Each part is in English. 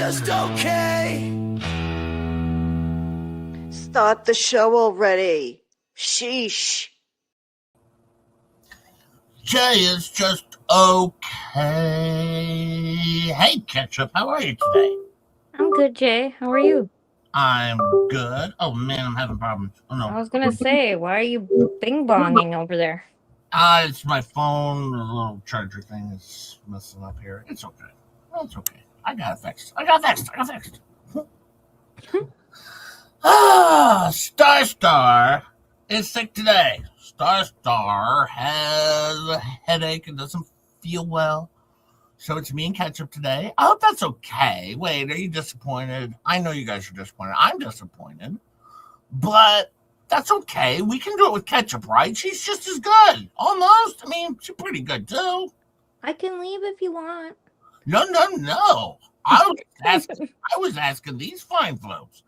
just okay. Start the show already. Sheesh. Jay is just okay. Hey, Ketchup, how are you today? I'm good, Jay. How are you? I'm good. Oh, man, I'm having problems. Oh, no. I was gonna say, why are you bing-bonging over there? It's my phone. The little charger thing is messing up here. It's okay. It's okay. I got it fixed. Star is sick today. Star has a headache and doesn't feel well. So it's me and Ketchup today. I hope that's okay. Wait, are you disappointed? I know you guys are disappointed. I'm disappointed. But that's okay. We can do it with Ketchup, right? She's just as good. Almost. I mean, she's pretty good too. I can leave if you want. No. I was asking these fine folks.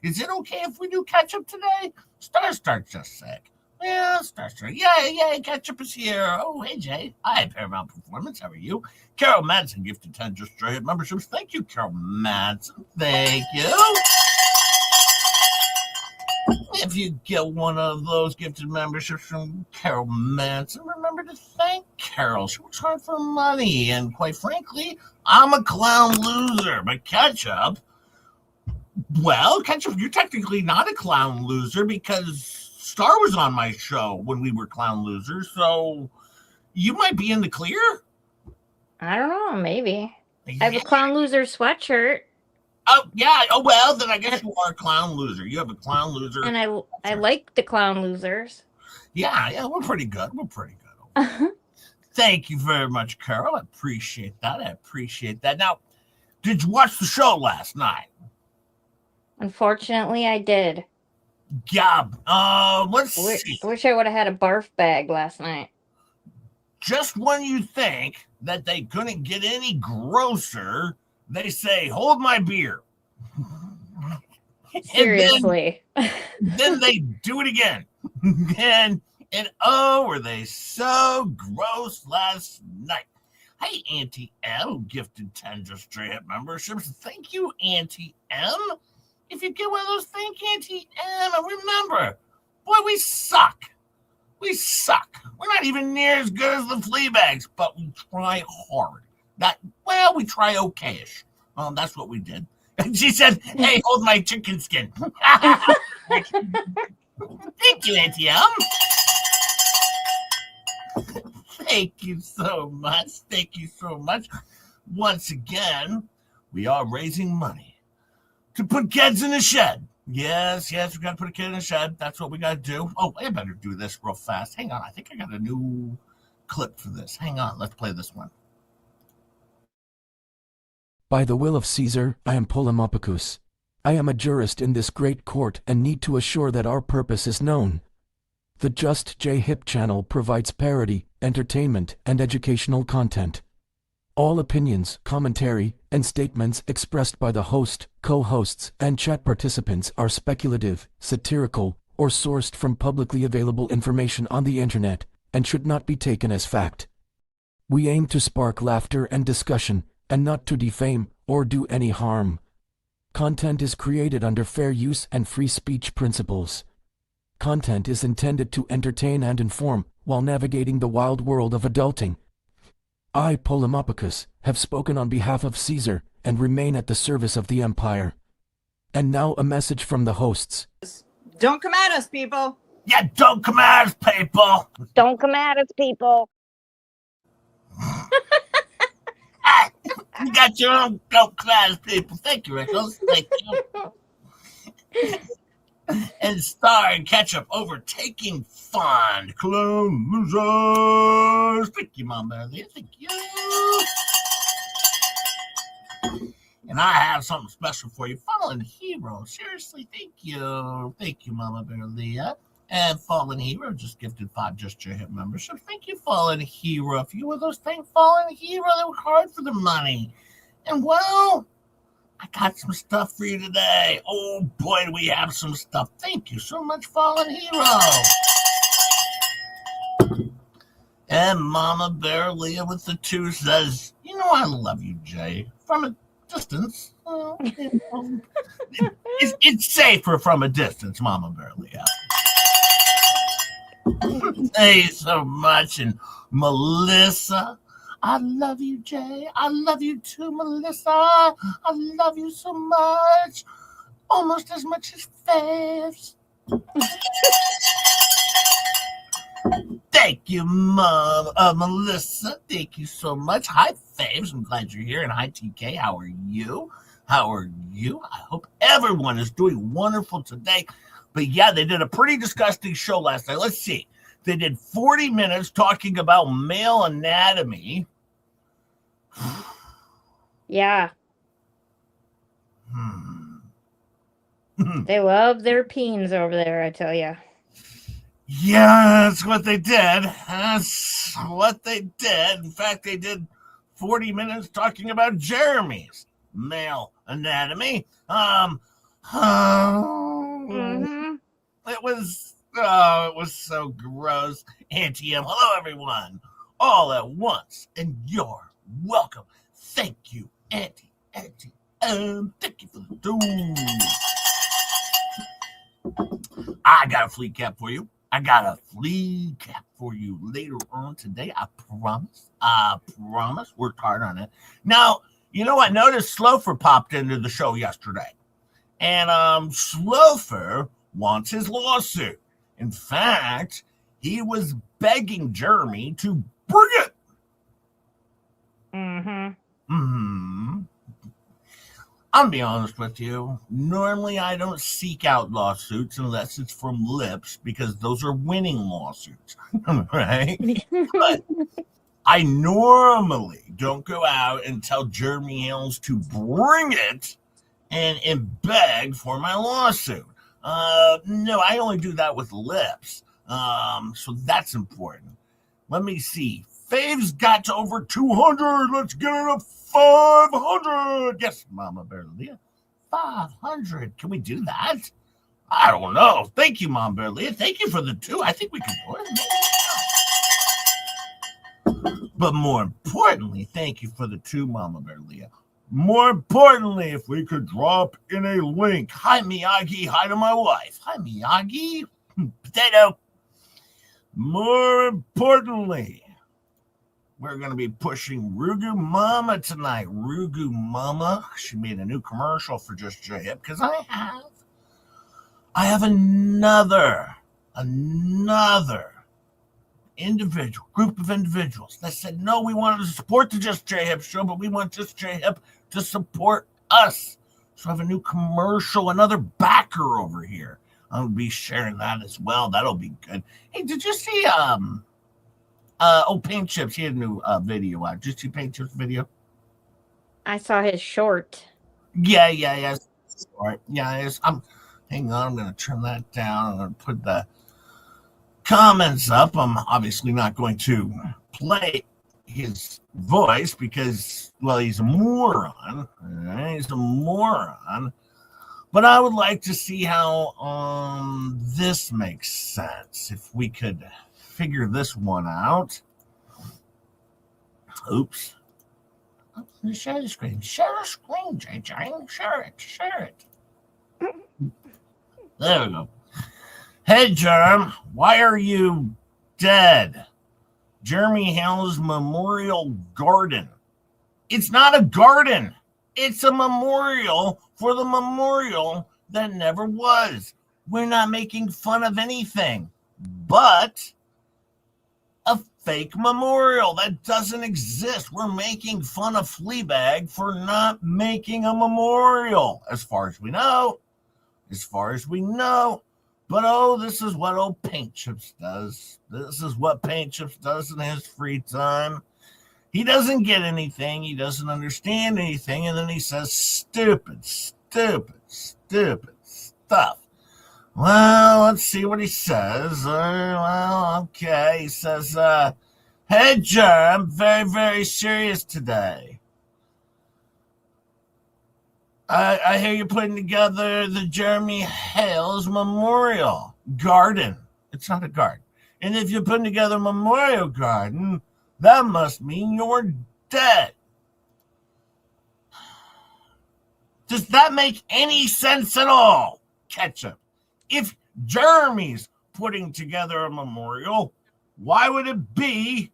Is it okay if we do Ketchup today? Star's just sick. Yeah, Star. Yeah, Ketchup is here. Oh, hey, Jay. Hi, Paramount Performance. How are you? Carol Madsen gifted 10 just straight memberships. Thank you, Carol Madsen. Thank you. If you get one of those gifted memberships from Carol Madsen, remember to thank Carol. She works hard for money, and quite frankly, I'm a clown loser. But Ketchup, you're technically not a clown loser because Star was on my show when we were clown losers, so you might be in the clear. I don't know, maybe. I have a clown loser sweatshirt. Oh, yeah. Oh, well, then I guess you are a clown loser. You have a clown loser. And I like the clown losers. Yeah, we're pretty good. Thank you very much, Carol. I appreciate that. Now, did you watch the show last night? Unfortunately, I did. Yeah. Let's see. I wish I would have had a barf bag last night. Just when you think that they couldn't get any grosser, they say, "Hold my beer." Seriously. Then they do it again. and oh, were they so gross last night. Hey, Auntie M, who gifted 10 just straight up memberships. Thank you, Auntie M. If you get one of those, thank Auntie M. And remember, boy, we suck. We're not even near as good as the FLEABAGs, but we try hard. We try okayish. That's what we did. And she said, "Hey, hold my chicken skin." Thank you, Auntie M. Thank you so much. Once again, we are raising money to put kids in the shed. Yes, we got to put a kid in the shed. That's what we got to do. Oh, I better do this real fast. Hang on. I think I got a new clip for this. Hang on. Let's play this one. By the will of Caesar, I am Polymopicus. I am a jurist in this great court and need to assure that our purpose is known. The Just J Hip channel provides parody, entertainment, and educational content. All opinions, commentary, and statements expressed by the host, co-hosts, and chat participants are speculative, satirical, or sourced from publicly available information on the internet, and should not be taken as fact. We aim to spark laughter and discussion, and not to defame or do any harm. Content is created under fair use and free speech principles. Content is intended to entertain and inform while navigating the wild world of adulting. I, Polymopicus, have spoken on behalf of Caesar and remain at the service of the Empire. And now a message from the hosts. Don't come at us, people. Yeah, don't come at us, people. Don't come at us, people. You got your own don't come at us, people. Thank you, Rickles. Thank you. And Star and Ketchup overtaking fond clone losers. Thank you, Mom Bear. Thank you. And I have something special for you. Fallen Hero. Seriously, thank you. Thank you, Mama Bear Leah. And Fallen Hero just gifted 5 Just Your Hip memberships. Thank you, Fallen Hero. If you were those things, Fallen Hero, they work hard for the money. And well, I got some stuff for you today. Oh boy, do we have some stuff. Thank you so much, Fallen Hero. And Mama Bear Leah with the 2 says, you You know I love you, Jay. From a distance. It's safer from a distance, Mama Berlia. Thank you so much. And Melissa, I love you, Jay. I love you too, Melissa. I love you so much. Almost as much as Faves. Thank you, Mom. Melissa, thank you so much. Hi, Faves. I'm glad you're here. And hi, TK. How are you? How are you? I hope everyone is doing wonderful today. But yeah, they did a pretty disgusting show last night. Let's see. They did 40 minutes talking about male anatomy. Yeah. They love their peens over there, I tell you. Yeah, that's what they did. That's what they did. In fact, they did 40 minutes talking about Jeremy's male anatomy. It was so gross. Auntie M, hello everyone, all at once, and you're welcome. Thank you, Auntie M. Thank you for the tools. I got a flea cap for you. I got a flea cap for you later on today. I promise. Worked hard on it. Now, you know, I noticed Slofer popped into the show yesterday. And Slofer wants his lawsuit. In fact, he was begging Jeremy to bring it. I'll be honest with you. Normally, I don't seek out lawsuits unless it's from Lips, because those are winning lawsuits, right? But I normally don't go out and tell Jeremy Hales to bring it and beg for my lawsuit. No, I only do that with Lips. So that's important. Let me see. Fave's got to over 200. Let's get it up 500. Yes, Mama Berlia. 500. Can we do that? I don't know. Thank you, Mom Berlia. Thank you for the 2. I think we can do it. But more importantly, thank you for the 2, Mama Berlia. More importantly, if we could drop in a link. Hi, Miyagi. Hi to my wife. Hi, Miyagi. Potato. More importantly, we're going to be pushing Rugu Mama tonight. Rugu Mama. She made a new commercial for Just J-Hip because I have another group of individuals that said, no, we wanted to support the Just J-Hip show, but we want Just J-Hip to support us. So I have a new commercial, another backer over here. I'll be sharing that as well. That'll be good. Hey, did you see Paint Chips? He had a new video out. Did you see Paint Chips video? I saw his short. Yeah. All right. Yeah, hang on, I'm gonna turn that down. I'm gonna put the comments up. I'm obviously not going to play his voice because, well, he's a moron. Right? He's a moron. But I would like to see how this makes sense. If we could figure this one out. Oops. Share the screen. Share the screen, JJ. Share it. There we go. Hey, Germ, why are you dead? Jeremy Hales Memorial Garden. It's not a garden. It's a memorial for the memorial that never was. We're not making fun of anything but a fake memorial that doesn't exist. We're making fun of Fleabag for not making a memorial, as far as we know. But this is what Paint Chips does. This is what Paint Chips does in his free time. He doesn't get anything. He doesn't understand anything. And then he says stupid stuff. Well, let's see what he says. Okay. He says, hey, Jer, I'm very, very serious today. I hear you're putting together the Jeremy Hales Memorial Garden. It's not a garden. And if you're putting together a memorial garden, that must mean you're dead. Does that make any sense at all, Ketchup? If Jeremy's putting together a memorial, why would it be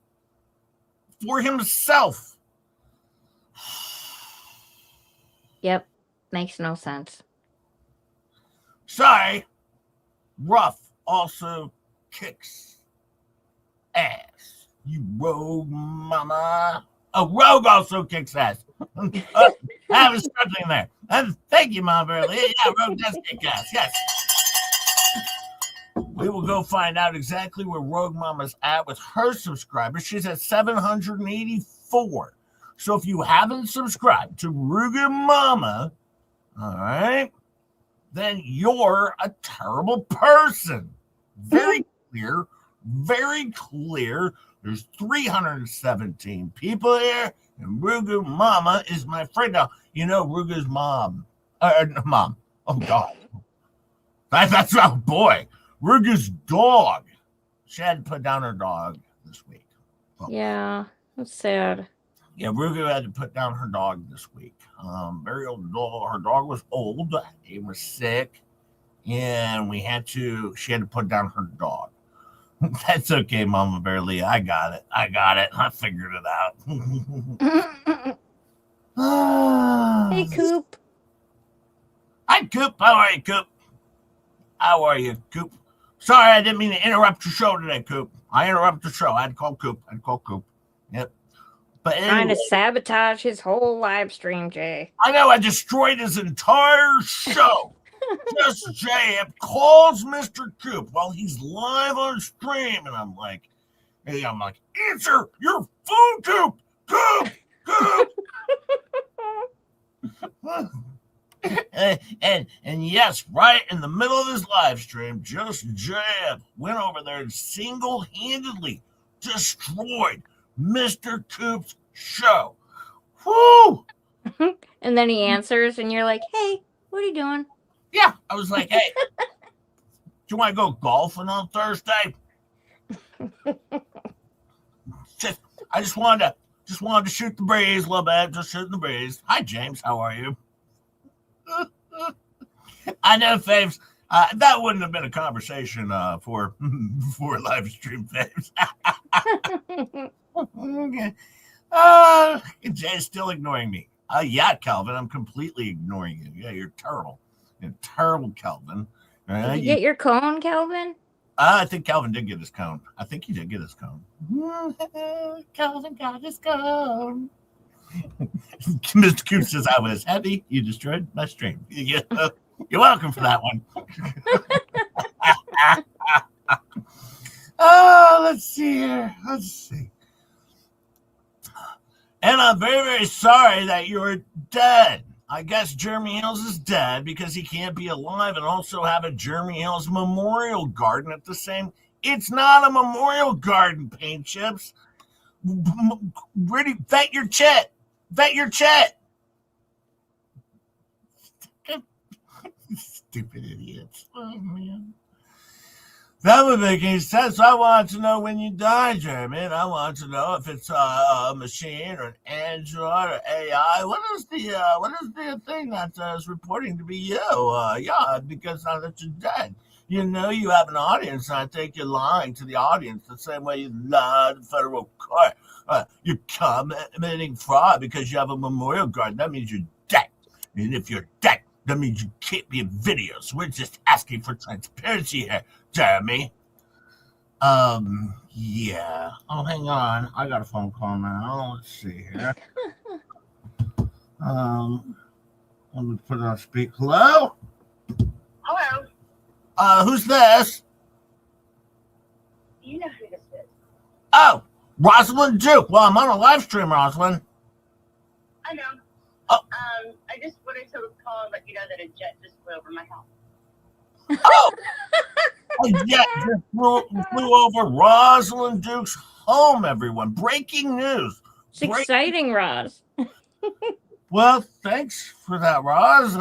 for himself? Yep. Makes no sense. Sorry, Ruff also kicks ass. You rogue mama. Oh, Rogue also kicks ass. I was struggling there. Thank you, Mom Burley. Yeah, Rogue does kick ass. Yes. We will go find out exactly where Rogue Mama's at with her subscribers. She's at 784. So if you haven't subscribed to Rogue Mama, all right, then you're a terrible person. Very clear. Very clear. There's 317 people here, and Rugu Mama is my friend. Now, you know Rugu's mom. Mom. Oh, God. That's oh boy. Rugu's dog. She had to put down her dog this week. Well, Yeah, that's sad. yeah, Rugu had to put down her dog this week. Very old dog. Her dog was old. It was sick, and she had to put down her dog. That's okay, Mama Bearly. I got it. I figured it out. Hey, Coop. Hi, Coop. How are you, Coop? How are you, Coop? Sorry, I didn't mean to interrupt your show today, Coop. I interrupted the show. I had to call Coop. Yep. But anyway, Trying to sabotage his whole live stream, Jay. I know I destroyed his entire show. Just Jay calls Mr. Coop while he's live on stream, and I'm like, answer your phone, Coop, Coop. and yes, right in the middle of his live stream, Just Jay went over there and single-handedly destroyed Mr. Coop's show. Whoo! And then he answers, and you're like, hey, what are you doing? Yeah, I was like, hey, do you want to go golfing on Thursday? I just wanted to shoot the breeze a little bit, just shooting the breeze. Hi, James, how are you? I know, Faves, that wouldn't have been a conversation for live stream, Faves. Okay. Jay's still ignoring me. Yeah, Calvin, I'm completely ignoring you. Yeah, you're terrible. You're terrible, Calvin. Did you get your cone, Calvin? I think Calvin did get his cone. I think he did get his cone. Calvin got his cone. Mr. Coop says, I was happy you destroyed my stream. You're welcome for that one. Let's see here. Let's see. And I'm very, very sorry that you're dead. I guess Jeremy Hills is dead because he can't be alive and also have a Jeremy Hills memorial garden at the same. It's not a memorial garden, Paint Chips. Really, vet your chat. Vet your chat. Stupid idiots. Oh, man. That would make any sense. I want to know when you die, Jeremy. And I want to know if it's a machine or an android or AI. What is the thing that is reporting to be you? Yeah, because now that you're dead, you know you have an audience. And I think you're lying to the audience the same way you lied to federal court. You're committing fraud because you have a memorial garden. That means you're dead. And if you're dead, that means you can't be in videos. We're just asking for transparency here, Jeremy. Yeah. Oh, hang on. I got a phone call now. Let's see here. Let me put it on speak. Hello? Hello. Who's this? You know who this is. Oh, Rosalind Duke. Well, I'm on a live stream, Rosalind. I know. Oh. I just wanted to call and let you know that a jet just flew over my house. Oh! A jet just flew over Rosalind Duke's home, everyone. Breaking news. It's exciting, Roz. Well, thanks for that, Roz.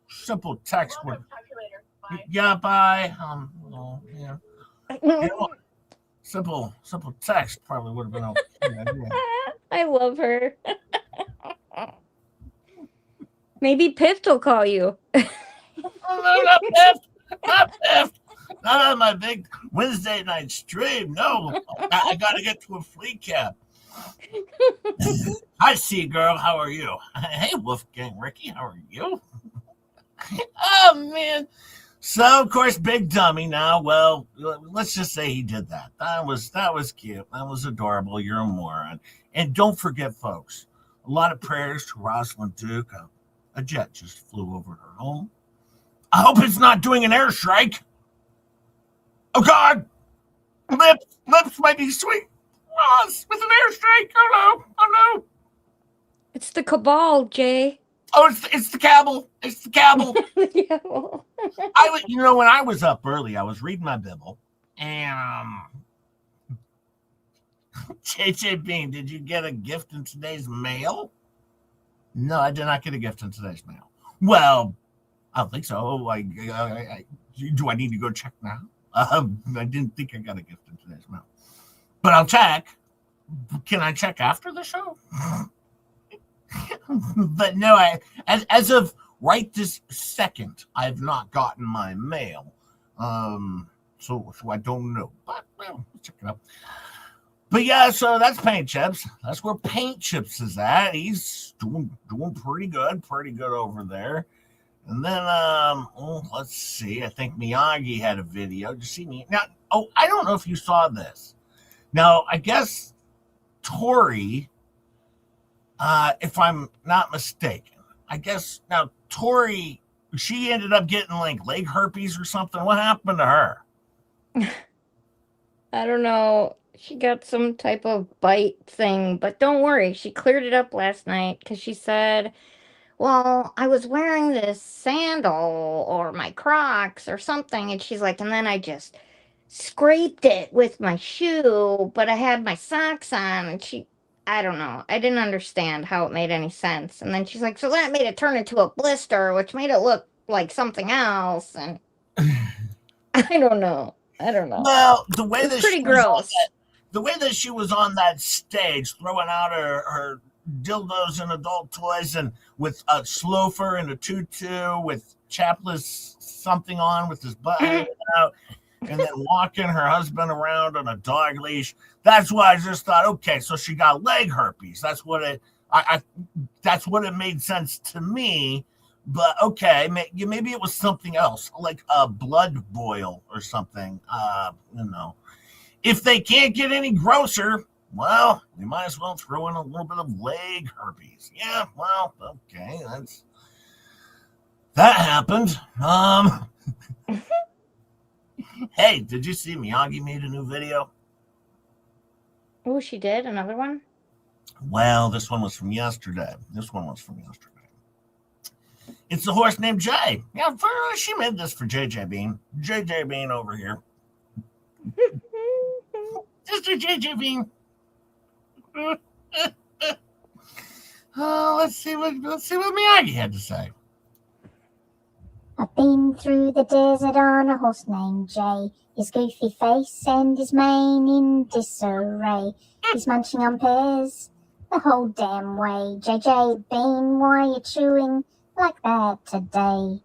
Simple text. Well, talk to you later. Bye. Yeah, bye. Yeah. You know, simple text probably would have been okay. I love her. Maybe Pift will call you. Oh, no, not Pift. Not Pift. Not on my big Wednesday night stream. No, I got to get to a FLEACAP. Hi, Sea Girl. How are you? Hey, Wolfgang Ricky. How are you? Oh, man. So, of course, Big Dummy now. Well, let's just say he did that. That was cute. That was adorable. You're a moron. And don't forget, folks, a lot of prayers to Rosalind Duke. A jet just flew over her home. I hope it's not doing an airstrike. Oh, God. Lips might be sweet. Ross, with an airstrike. Oh, no. Oh, no. It's the cabal, Jay. Oh, it's the cabal. It's the cabal. Yeah. When I was up early, I was reading my Bible, and JJ Bean, did you get a gift in today's mail? No, I did not get a gift in today's mail. Well, I don't think so. Do I need to go check now? I didn't think I got a gift in today's mail, but I'll check. Can I check after the show? But no, as of right this second, I've not gotten my mail. So I don't know. But well, check it out. But yeah, so that's Paint Chips. That's where Paint Chips is at. He's doing pretty good over there. And then let's see. I think Miyagi had a video. Did you see me? Now, I don't know if you saw this. Now, I guess Tori, if I'm not mistaken, I guess now Tori, she ended up getting like leg herpes or something. What happened to her? I don't know. She got some type of bite thing, but don't worry. She cleared it up last night because she said, well, I was wearing this sandal or my Crocs or something. And she's like, and then I just scraped it with my shoe, but I had my socks on. And I don't know. I didn't understand how it made any sense. And then she's like, so that made it turn into a blister, which made it look like something else. And I don't know. Well, the way that pretty gross. The way that she was on that stage throwing out her dildos and adult toys and with a slofer and a tutu with chapless something on with his butt hanging out and then walking her husband around on a dog leash. That's why I just thought, okay, so she got leg herpes. That's what it made sense to me. But okay, maybe it was something else, like a blood boil or something. If they can't get any grosser, well, we might as well throw in a little bit of leg herpes. Yeah, well, okay, that happened. Hey, did you see Miyagi made a new video? Oh, she did? Another one? Well, this one was from yesterday. It's the horse named Jay. Yeah, she made this for JJ Bean. JJ Bean over here. Mr. JJ Bean. Let's see what Miyagi had to say. I've been through the desert on a horse named Jay. His goofy face and his mane in disarray. He's munching on pears the whole damn way. JJ Bean, why you chewing like that today?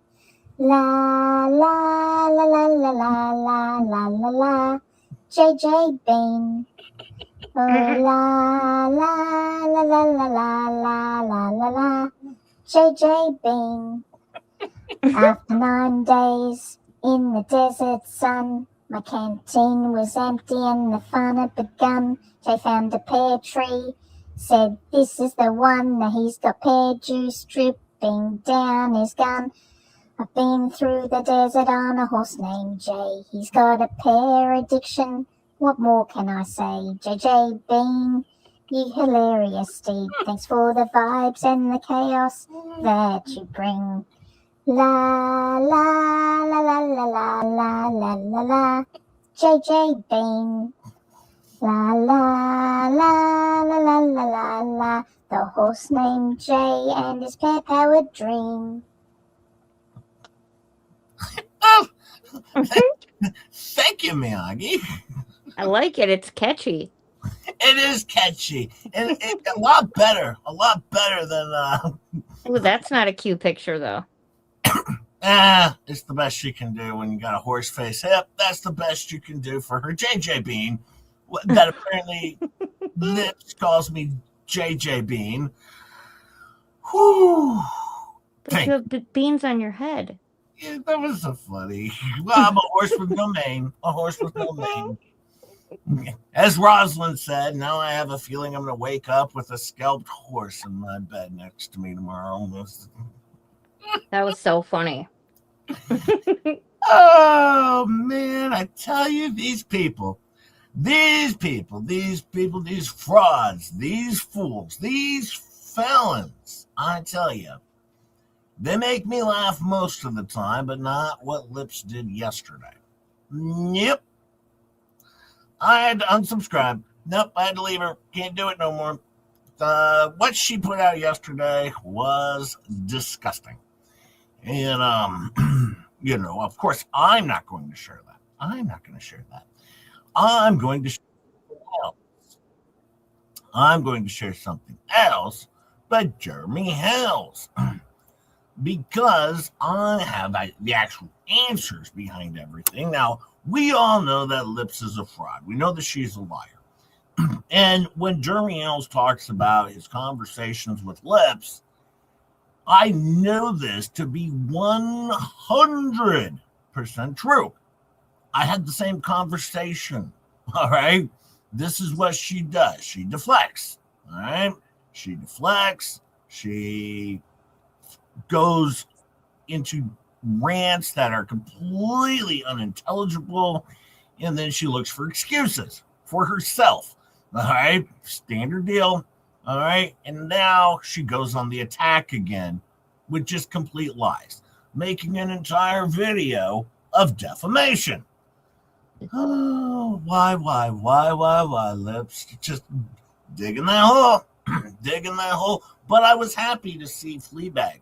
La la la la la la la la la la. JJ Bean. Oh la la la la la la la la la la. JJ Bean. After 9 days in the desert sun, my canteen was empty and the fun had begun. Jay found a pear tree, said this is the one. Now he's got pear juice dripping down his gun. I've been through the desert on a horse named Jay. He's got a pear addiction. What more can I say? JJ Bean, you hilarious steed. Thanks for the vibes and the chaos that you bring. La la la la la la la la la la. JJ Bean. La la la la la la la la. The horse named Jay and his pear-powered dream. Oh, thank you, Miyagi. I like it. It's catchy. It is catchy, and a lot better than Ooh, that's not a cute picture, though. It's the best she can do when you got a horse face hip. That's the best you can do for her. JJ Bean, that apparently Lips calls me JJ Bean. Whew. But you have beans on your head. Yeah, that was so funny. Well, I'm a horse with no mane. A horse with no mane. As Rosalind said, now I have a feeling I'm going to wake up with a scalped horse in my bed next to me tomorrow. That was so funny. Oh, man, I tell you, these frauds, these fools, these felons, I tell you, they make me laugh most of the time, but not what Lips did yesterday. Yep. I had to unsubscribe. Nope, I had to leave her. Can't do it no more. What she put out yesterday was disgusting. And, of course, I'm not going to share that. I'm going to share something else, but Jeremy Hales. Because I have the actual answers behind everything. Now, we all know that Lips is a fraud. We know that she's a liar. And when Jeremy Hales talks about his conversations with Lips, I know this to be 100% true. I had the same conversation. All right. This is what she does. She deflects. All right. She deflects. She goes into rants that are completely unintelligible, and then she looks for excuses for herself. All right, standard deal. All right, and now she goes on the attack again with just complete lies, making an entire video of defamation. Oh, why, Lips? Just digging that hole. But I was happy to see Fleabag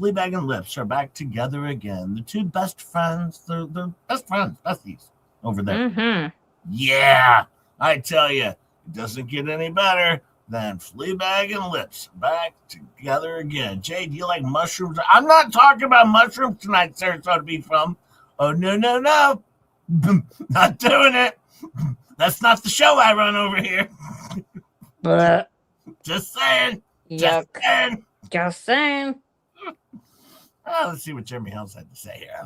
and Lips are back together again. The two best friends, they're best friends, besties over there. Mm-hmm. Yeah, I tell you, it doesn't get any better than Fleabag and Lips back together again. Jay, do you like mushrooms? I'm not talking about mushrooms tonight, Sarasota Beach from. Oh, no. Not doing it. That's not the show I run over here. But Just saying. yuck. Just saying. Let's see what Jeremy Hales had to say here.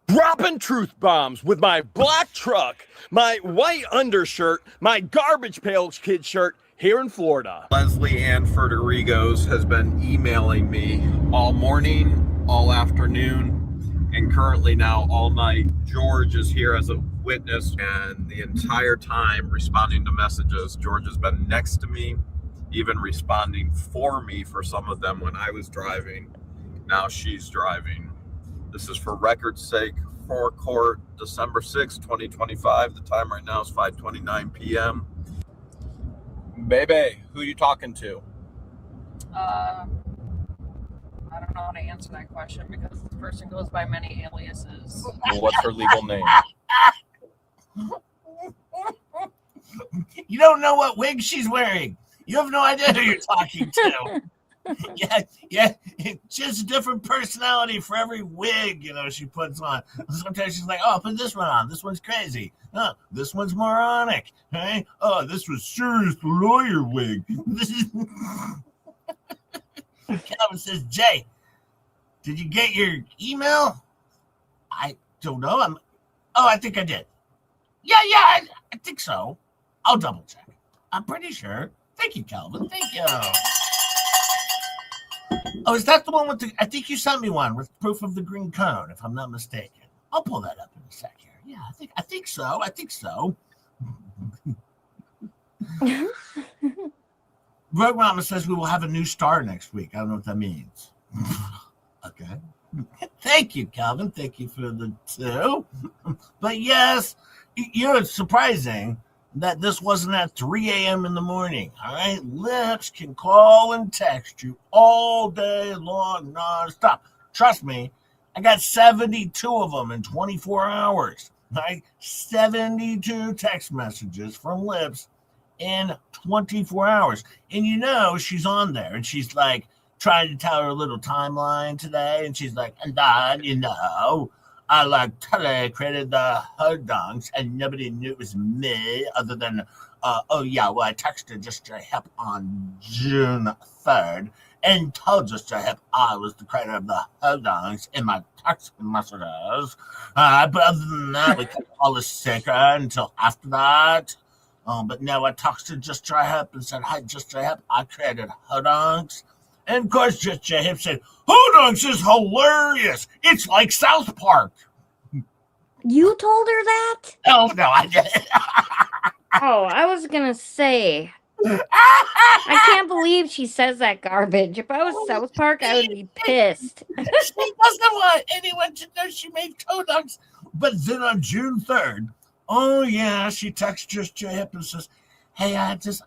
Dropping truth bombs with my black truck, my white undershirt, my garbage pail kid shirt here in Florida. Leslie Ann Ferderigo's has been emailing me all morning, all afternoon, and currently now all night. George is here as a witness, and the entire time responding to messages. George has been next to me, even responding for me for some of them when I was driving. Now she's driving. This is for record's sake, for court, December 6, 2025. The time right now is 5:29 p.m. Baby, who you talking to? I don't know how to answer that question because this person goes by many aliases. Well, what's her legal name? You don't know what wig she's wearing. You have no idea who you're talking to. Yeah. It's just a different personality for every wig, she puts on. Sometimes she's like, oh, put this one on. This one's crazy. Oh, this one's moronic. Hey? Oh, this was serious lawyer wig. Calvin says, Jay, did you get your email? I don't know. I think I did. Yeah, I think so. I'll double check. I'm pretty sure. Thank you, Calvin. Thank you. Oh, is that the one with I think you sent me one with proof of the green cone, if I'm not mistaken. I'll pull that up in a sec here. Yeah, I think so. Rogue Mama says we will have a new star next week. I don't know what that means. Okay. Thank you, Calvin. Thank you for the 2. But yes, it's surprising that this wasn't at 3 a.m. in the morning. All right. Lips can call and text you all day long, nonstop. Trust me, I got 72 of them in 24 hours. Right? 72 text messages from Lips in 24 hours. And you know, she's on there and she's like trying to tell her little timeline today. And she's like, and then, you know, I like totally created the hodunks and nobody knew it was me other than, oh yeah, well, I texted just to help on June 3rd and told just to help I was the creator of the hodunks in my text messages. But other than that, we kept all the secret until after that. But no, I texted just to help and said, hi, just to help, I created hodunks. And of course, just to help said, hodunks is hilarious. It's like South Park. You told her that? Oh, no, I didn't. Oh, I was gonna say. I can't believe she says that garbage. If I was South Park, I would be pissed. She doesn't want anyone to know she made hodunks. But then on June 3rd, oh yeah, she texts just to help and says, hey, I just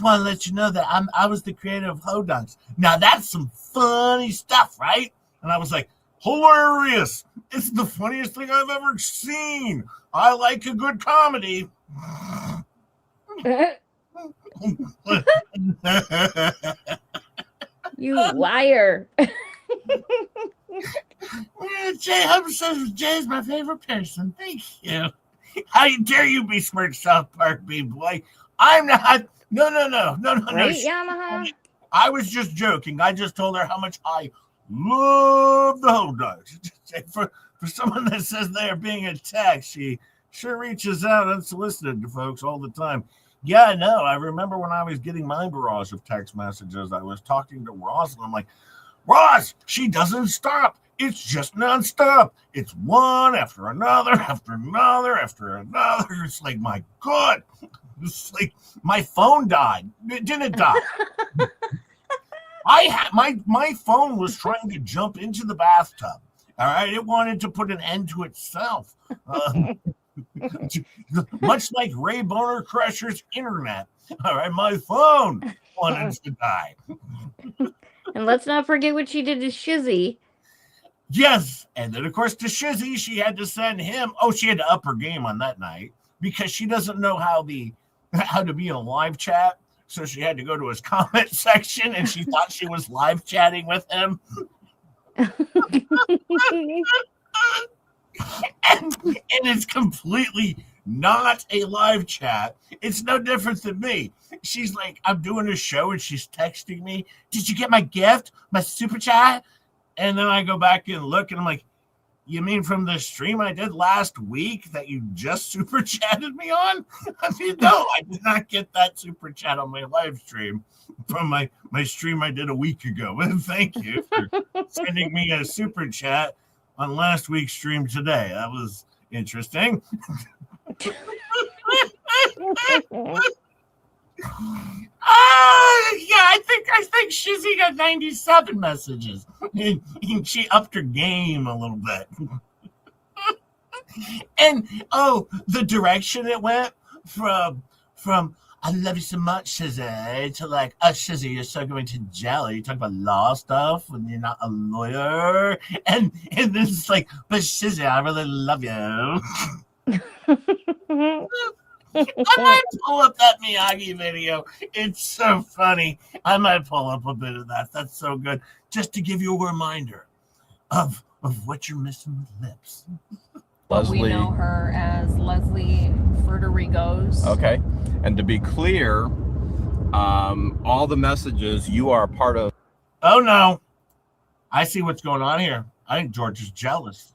want to let you know that I was the creator of hodunks. Now that's some funny stuff, right? And I was like, hilarious. It's the funniest thing I've ever seen. I like a good comedy. You liar. Jay Hub says Jay's my favorite person. Thank you. How dare you besmirch South Park, B-boy? I'm not. No. Right, Yamaha? I was just joking. I just told her how much I love the hodunks. For someone that says they are being attacked, she sure reaches out unsolicited to folks all the time. Yeah, I know. I remember when I was getting my barrage of text messages, I was talking to Ross, and I'm like, Ross, she doesn't stop. It's just nonstop. It's one after another, after another, after another. It's like, my God. It's like my phone died. It didn't die. My phone was trying to jump into the bathtub. All right, it wanted to put an end to itself. Much like Ray Boner Crusher's internet. All right, my phone wanted to die. And let's not forget what she did to Shizzy. Yes, and then of course to Shizzy, she had to send him. Oh, she had to up her game on that night because she doesn't know how to be in a live chat. So she had to go to his comment section, and she thought she was live chatting with him. And it's completely not a live chat. It's no different than me. She's like, I'm doing a show and she's texting me, did you get my gift, my super chat? And then I go back and look and I'm like, you mean from the stream I did last week that you just super chatted me on? I mean, no, I did not get that super chat on my live stream from my stream I did a week ago. And thank you for sending me a super chat on last week's stream today. That was interesting. Yeah, I think Shizzy got 97 messages. And she upped her game a little bit. And the direction it went from I love you so much, Shizzy, to like, oh, Shizzy, you're so going to jail. You talk about law stuff when you're not a lawyer. And then it's like, but Shizzy, I really love you. I might pull up that Miyagi video. It's so funny. I might pull up a bit of that. That's so good. Just to give you a reminder of what you're missing with lips. But we know her as Leslie Furderigos. Okay. And to be clear, all the messages you are a part of. Oh, no. I see what's going on here. I think George is jealous.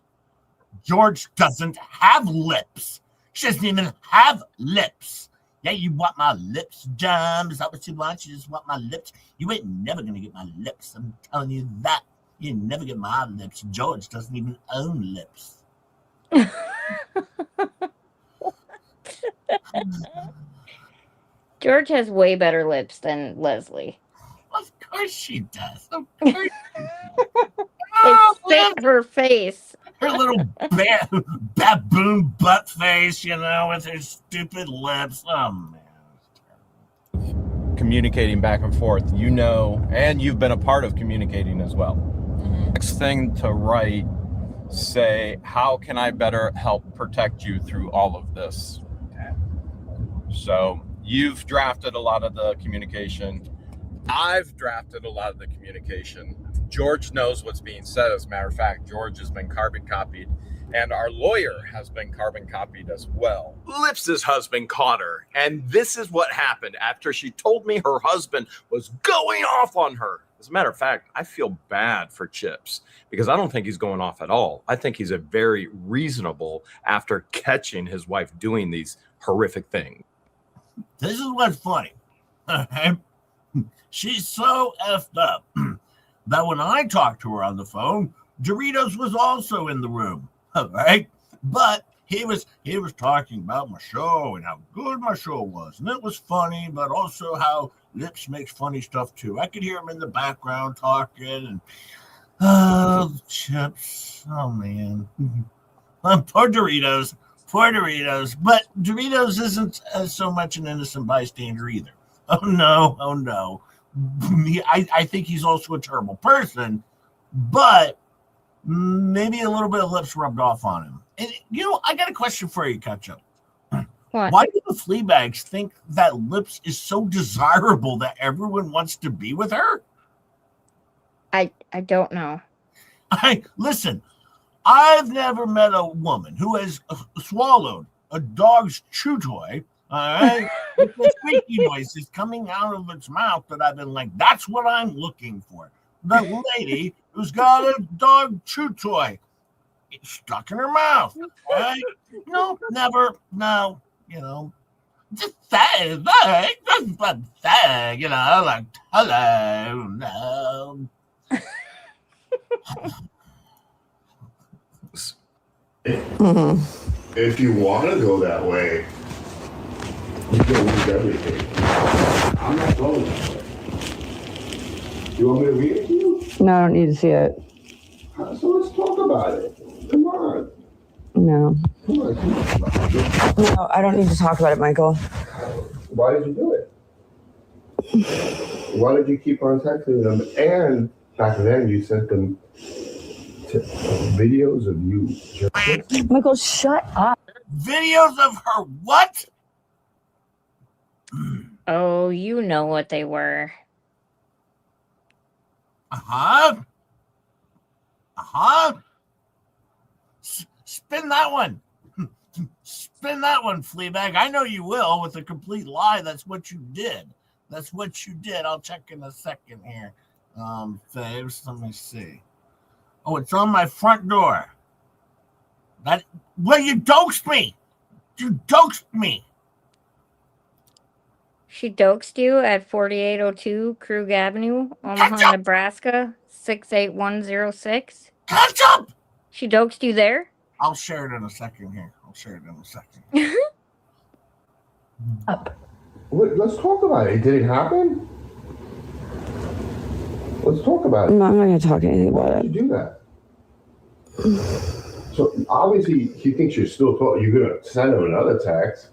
George doesn't have lips. She doesn't even have lips. Yeah, you want my lips, John? Is that what you want? You just want my lips? You ain't never going to get my lips. I'm telling you that. You never get my lips. George doesn't even own lips. George has way better lips than Leslie. Of course she does. Of course. It's her face. Her little baboon butt face, you know, with her stupid lips. Oh, man. Communicating back and forth, you know, and you've been a part of communicating as well. Next thing to write, say, how can I better help protect you through all of this? So You've drafted a lot of the communication. I've drafted a lot of the communication. George knows what's being said. As a matter of fact, George has been carbon copied, and our lawyer has been carbon copied as well. Lips's husband caught her, and this is what happened after she told me her husband was going off on her. As a matter of fact, I feel bad for Chips because I don't think he's going off at all. I think he's a very reasonable after catching his wife doing these horrific things. This is what's funny. She's so effed up that when I talked to her on the phone, Doritos was also in the room, right? But he was talking about my show and how good my show was, and it was funny, but also how Lips makes funny stuff too. I could hear him in the background talking, and Chips, oh man, poor Doritos, but Doritos isn't so much an innocent bystander either. Oh no. I think he's also a terrible person, but maybe a little bit of Lips rubbed off on him. And I got a question for you, Ketchup. What? Why do the Fleabags think that Lips is so desirable that everyone wants to be with her? I don't know. Listen, I've never met a woman who has swallowed a dog's chew toy, all right, with the squeaky noises coming out of its mouth that I've been like, that's what I'm looking for. The lady who's got a dog chew toy stuck in her mouth, right? No, never, no, just say, like, hello, no. If you want to go that way, you can lose everything. I'm not going that way. You want me to read it to you? No, I don't need to see it. So let's talk about it. Come on. No. Come on. No, I don't need to talk about it, Michael. Why did you do it? Why did you keep on texting them? And back then you sent them videos of you. Michael, shut up. Videos of her what? Oh, you know what they were. Uh-huh. Spin that one. Spin that one, Fleabag. I know you will with a complete lie. That's what you did. I'll check in a second here. Faves, let me see. Oh, it's on my front door. You doxed me. She doxed you at 4802 Krug Avenue, Omaha, Nebraska, 68106. Ketchup! She doxed you there? I'll share it in a second here. Wait, let's talk about it. Did it happen? Let's talk about it. No, I'm not going to talk anything about it. Why did you do that? So obviously he thinks you're still talking. You're going to send him another text.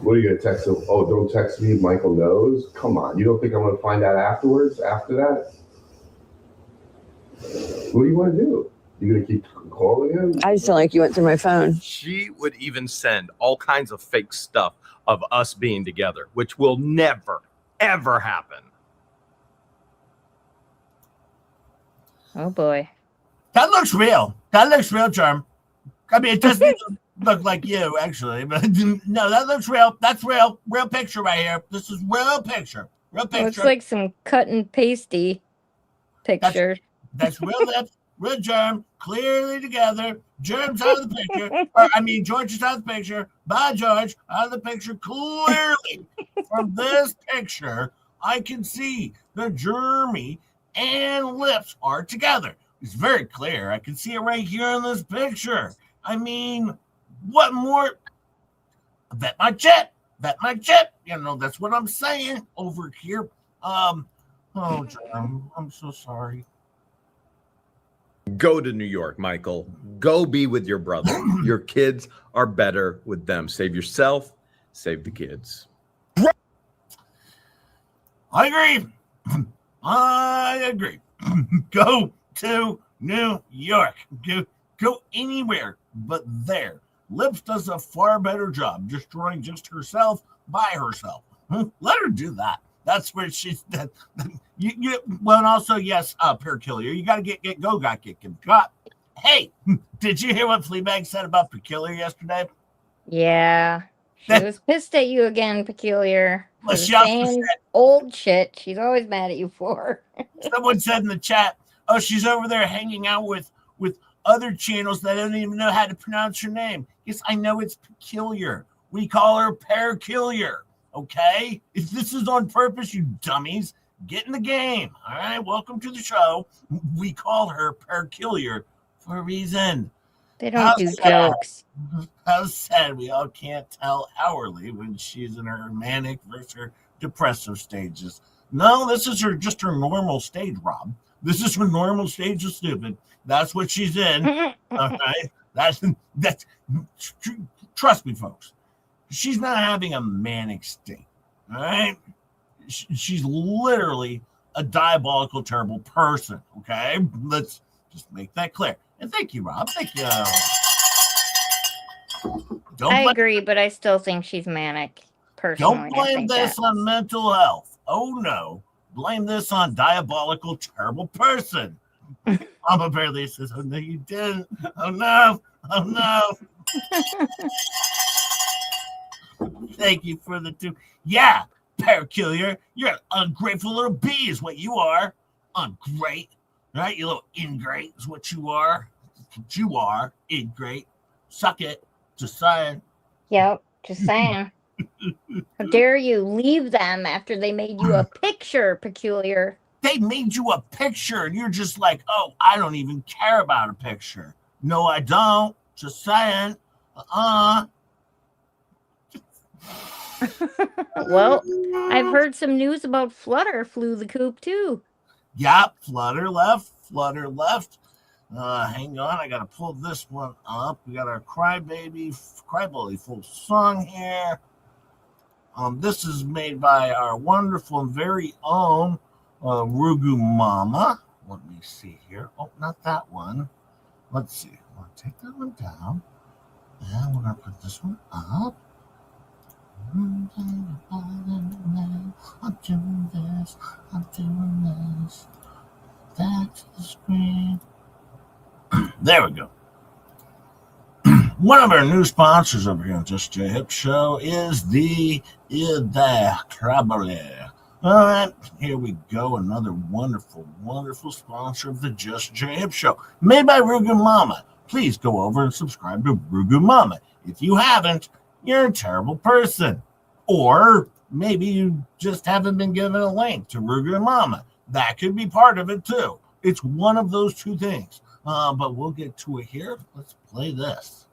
What are you going to text him? Oh, don't text me. Michael knows. Come on. You don't think I'm going to find out afterwards, after that? What do you want to do? You going to keep calling him? I just don't like you went through my phone. She would even send all kinds of fake stuff of us being together, which will never, ever happen. Oh, boy. That looks real, Charm. I mean, it doesn't look like you, actually. But no, that looks real. That's real. Real picture right here. This is real picture. Looks like some cut and pasty picture. That's real lips, real germ, clearly together. Germ's out of the picture. George is out of the picture. Bye, George. Out of the picture. Clearly, from this picture, I can see the germy and lips are together. It's very clear. I can see it right here in this picture. I mean, what more? Bet my chip. That's what I'm saying over here. Oh, Germ, I'm so sorry. Go to New York, Michael. Go be with your brother. Your kids are better with them. Save yourself, save the kids. I agree. Go to New York. Go anywhere but there. Lips does a far better job destroying just herself by herself. Let her do that. That's where she's that. Well, and also yes, Peculiar. You got to get got. Hey, did you hear what Fleabag said about Peculiar yesterday? Yeah. She was pissed at you again, Peculiar. Well, For she the also same said, old shit she's always mad at you for. someone said in the chat, "Oh, she's over there hanging out with other channels that don't even know how to pronounce her name." Yes, I know it's Peculiar. We call her Peculiar. Okay, if this is on purpose, you dummies, get in the game. All right, welcome to the show. We call her Peculiar for a reason. They don't do jokes. How sad we all can't tell hourly when she's in her manic versus her depressive stages. No, this is just her normal stage, Rob. This is her normal stage of stupid. That's what she's in. All right, that's trust me, folks. She's not having a manic state. All right, she's literally a diabolical, terrible person. Okay, let's just make that clear. And thank you, Rob. Thank you. I agree, but I still think she's manic. Personally, don't blame this on mental health. Oh no, blame this on diabolical, terrible person. Mama Barely says, "Oh no, you didn't. Oh no, oh no." Thank you for the two. Yeah, Peculiar, you're an ungrateful little bee, is what you are. Ungrate, right? You little ingrate is what you are. That's what you are, ingrate. Suck it. Just saying. Yep, just saying. How dare you leave them after they made you a picture, Peculiar? They made you a picture, and you're just like, oh, I don't even care about a picture. No, I don't. Just saying. Well, I've heard some news about Flutter flew the coop too. Yep, Flutter left. Hang on, I gotta pull this one up. We got our Crybaby full song here. This is made by our wonderful and very own Rugu Mama. Let me see here. Oh, not that one. Let's see. I'm gonna take that one down, and we're gonna put this one up. I'm doing this. Back to the screen. There we go. One of our new sponsors over here on Just J Hip Show is the Traveler. All right, here we go. Another wonderful, wonderful sponsor of the Just J Hip Show, made by Rugu Mama. Please go over and subscribe to Rugu Mama. If you haven't, you're a terrible person. Or maybe you just haven't been given a link to Rugu Mama. That could be part of it too. It's one of those two things. But we'll get to it here. Let's play this.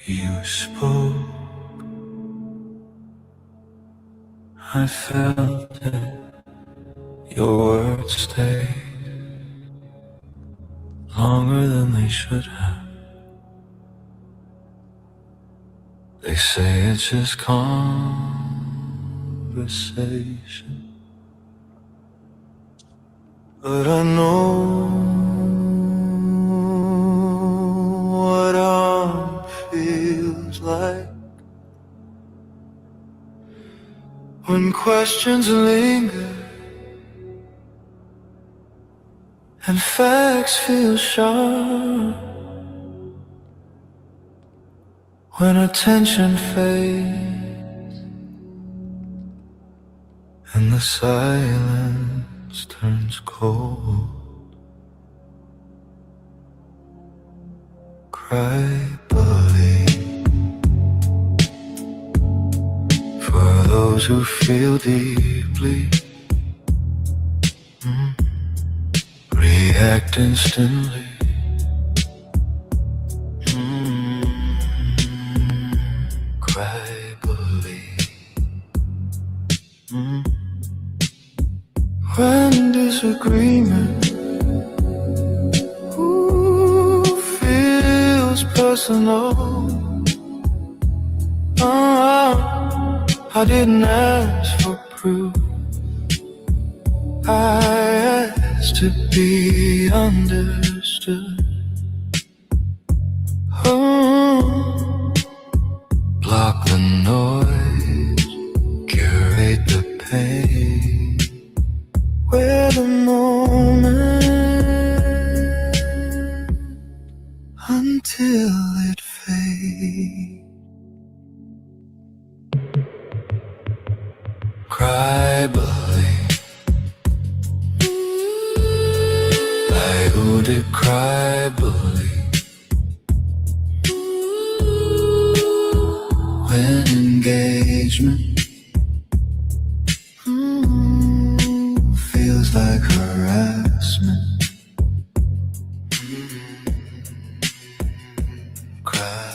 You spoke, I felt it, your words stayed longer than they should have. They say it's just conversation, but I know what on feels like when questions linger and facts feel sharp, when attention fades and the silence turns cold. Cry, bully, for those who feel deeply. React instantly. Cry, bully. when disagreement feels personal. I didn't ask for proof. I asked to be understood. Oh, block the noise, curate the pain. Where the moment until it fades. Cry, believe. I would it cry, believe. When engagement feels like harassment. Cry.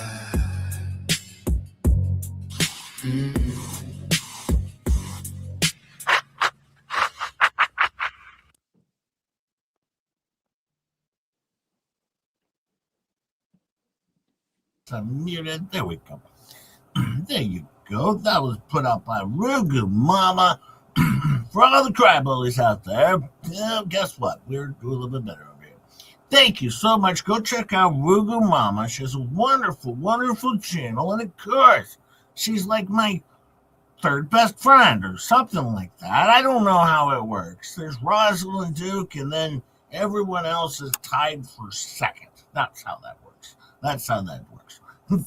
I'm muted. There we go. There you go. That was put out by Rugu Mama. For all the crybabies out there, guess what? We're doing a little bit better over here. Thank you so much. Go check out Rugu Mama. She has a wonderful, wonderful channel. And of course, she's like my third best friend or something like that. I don't know how it works. There's Rosalind Duke, and then everyone else is tied for second. That's how that works. That's how that works.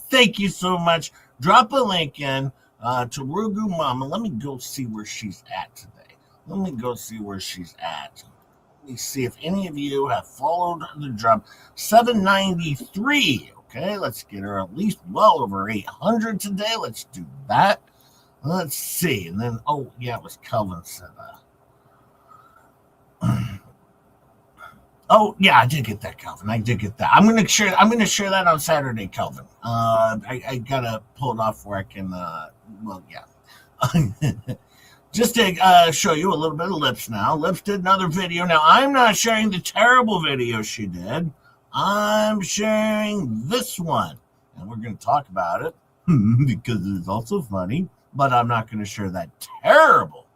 Thank you so much. Drop a link in to Rugu Mama. Let me go see where she's at today. Let me go see where she's at. Let me see if any of you have followed the drop. 793. Okay, let's get her at least well over 800 today. Let's do that. Let's see. And then, oh, yeah, it was Kelvin said oh, yeah, I did get that, Kelvin. I did get that. I'm gonna share that on Saturday, Kelvin. I gotta pull it off where I can well, yeah. Just to show you a little bit of Lips now. Lips did another video. Now, I'm not sharing the terrible video she did. I'm sharing this one. And we're going to talk about it because it's also funny. But I'm not going to share that terrible,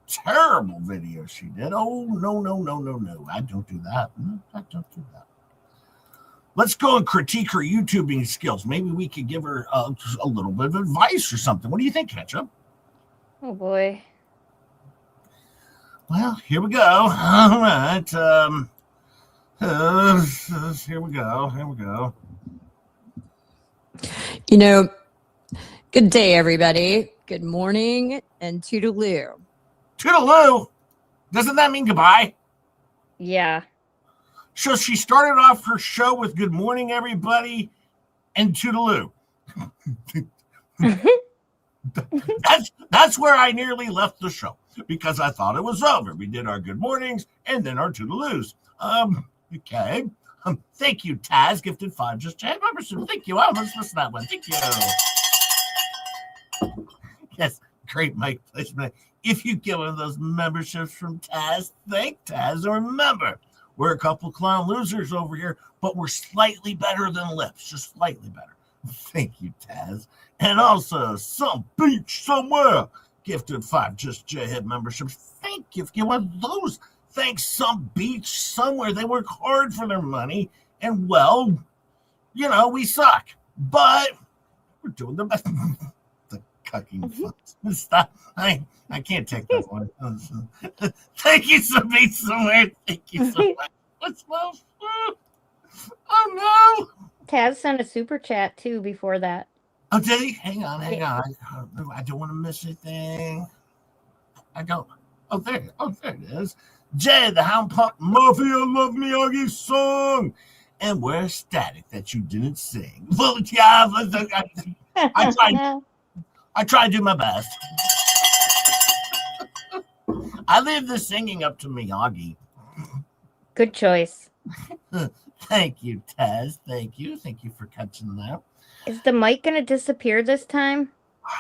terrible video she did. Oh, no, no, no, no, no. I don't do that. I don't do that. Let's go and critique her YouTubing skills. Maybe we could give her a little bit of advice or something. What do you think, Ketchup? Oh, boy. Well, here we go. All right. Here we go. Here we go. You know, good day, everybody. Good morning and toodaloo. Toodaloo? Doesn't that mean goodbye? Yeah. So she started off her show with good morning, everybody, and toodaloo. That's where I nearly left the show because I thought it was over. We did our good mornings and then our toodaloos. Okay. Thank you, Taz. Gifted 5 just chat membership. Thank you. I almost missed that one. Thank you. Yes, great mic placement. If you get one of those memberships from Taz, thank Taz. And remember, we're a couple clown losers over here, but we're slightly better than Lips. Just slightly better. Thank you, Taz. And also, Some Beach Somewhere. Gifted 5 just J-Hit memberships. Thank you. If you want those, thanks Some Beach Somewhere. They work hard for their money. And, well, you know, we suck. But we're doing the best. The cucking fun. Stop. I can't take that one. Thank you, Some Beach Somewhere. Thank you so much. What's my food? Oh, no. Taz sent a super chat, too, before that. Oh, did he? Hang on. I don't want to miss anything. I don't. Oh, there it is. Jay, the Hound Punk Mafia Love Miyagi song. And we're ecstatic that you didn't sing. Well, yeah, I tried to do my best. I leave the singing up to Miyagi. Good choice. Thank you, Taz. Thank you. Thank you for catching that. Is the mic going to disappear this time?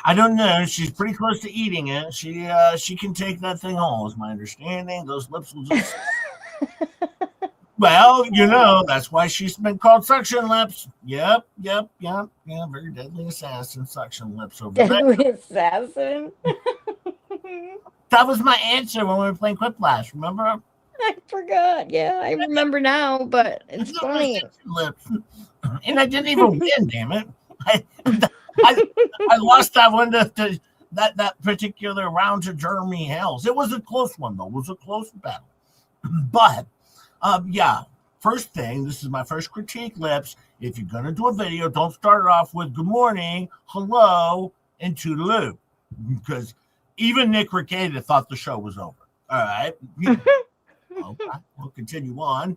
I don't know. She's pretty close to eating it. She can take that thing home, is my understanding. Those lips will just. Well, that's why she's been called suction lips. Yep. Very deadly assassin suction lips over there. Deadly assassin. That was my answer when we were playing Quiplash. Remember? I forgot. Yeah, I remember now, but it's funny. Lips. And I didn't even win. Damn it! I lost that one to that particular round to Jeremy Hales. It was a close one though. It was a close battle. But yeah. First thing, this is my first critique, lips. If you're gonna do a video, don't start it off with good morning, hello, and toodaloo, because even Nick REKIETA thought the show was over. All right. Okay, we'll continue on.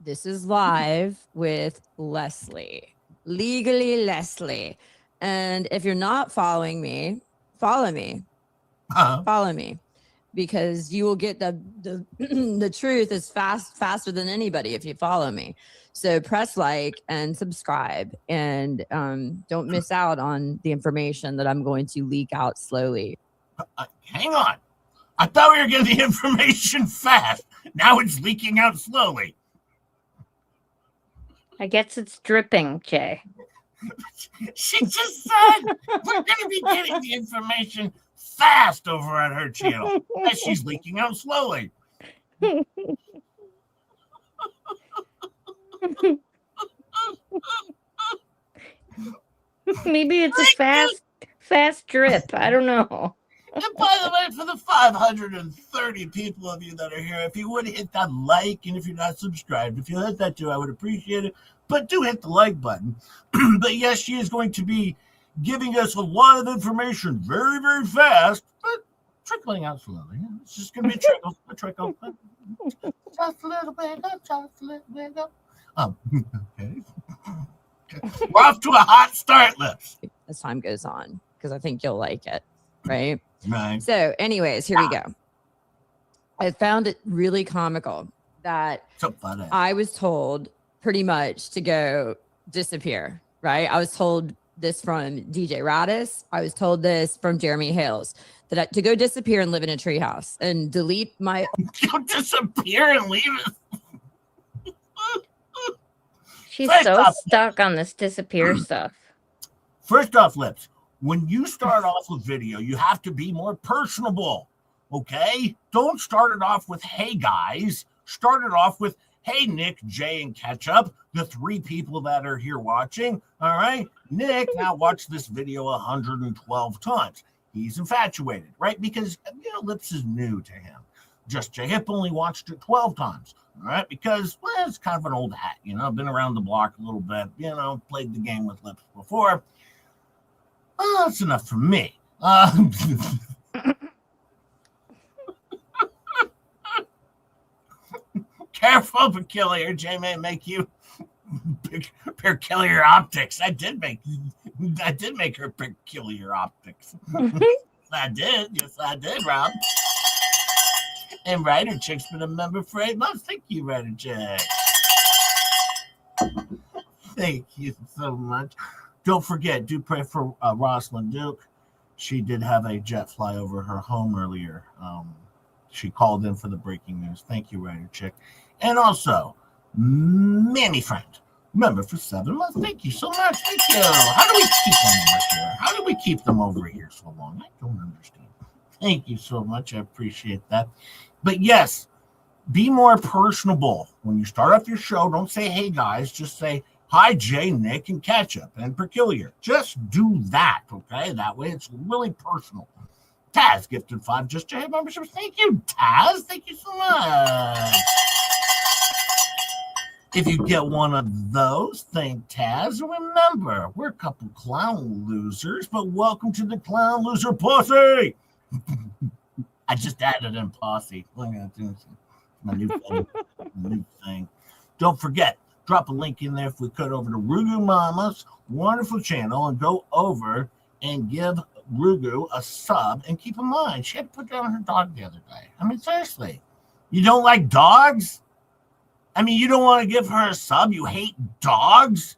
This is live with Leslie, legally Leslie. And if you're not following me, follow me. Follow me, because you will get the truth as faster than anybody if you follow me. So press like and subscribe, and don't miss out on the information that I'm going to leak out slowly. Hang on. I thought we were getting the information fast. Now it's leaking out slowly. I guess it's dripping, Jay. She just said we're going to be getting the information fast over at her channel as she's leaking out slowly. Maybe it's a fast drip. I don't know. And by the way, for the 530 people of you that are here, if you would hit that like, and if you're not subscribed, if you hit that too, I would appreciate it. But do hit the like button. But yes, she is going to be giving us a lot of information very, very fast, but trickling out slowly. It's just going to be a trickle. Just a little bit up, just a little bit up. Okay. We're off to a hot start, lips. As time goes on, because I think you'll like it, right? Right. So anyways, here we go. I found it really comical that I was told pretty much to go disappear, right? I was told this from DJ Radis. I was told this from Jeremy Hales, that to go disappear and live in a treehouse and delete my... Go disappear and leave it. She's so stuck on this disappear stuff. First off, lips, when you start off with video, you have to be more personable, okay? Don't start it off with, hey, guys. Start it off with, hey, Nick, Jay, and Ketchup, the 3 people that are here watching, all right? Nick now watched this video 112 times. He's infatuated, right? Because, Lips is new to him. Just Jay Hip only watched it 12 times, all right? Because, well, it's kind of an old hat, been around the block a little bit, played the game with Lips before. Oh, that's enough for me. Careful, peculiar. Jay may make you peculiar optics. I did make her peculiar optics. I did. Yes, I did, Rob. And Ryder Chick's been a member for 8 months. Thank you, Ryder Chick. Thank you so much. Don't forget, do pray for Rosalind Duke. She did have a jet fly over her home earlier. She called in for the breaking news. Thank you, Ryder Chick. And also, Manny Friend, member for 7 months. Thank you so much. Thank you. How do we keep them over here? How do we keep them over here so long? I don't understand. Thank you so much. I appreciate that. But yes, be more personable. When you start off your show, don't say, hey, guys. Just say, hi, Jay, Nick, and Ketchup, and Peculiar. Just do that, okay? That way it's really personal. Taz gifted 5 Just Jay memberships. Thank you, Taz. Thank you so much. If you get one of those, thank Taz. Remember, we're a couple clown losers, but welcome to the Clown Loser Posse. I just added in posse. Look at that. My new thing. Don't forget, drop a link in there if we could over to Rugu Mama's wonderful channel and go over and give Rugu a sub. And keep in mind, she had to put down her dog the other day. I mean, seriously, you don't like dogs? I mean, you don't want to give her a sub? You hate dogs?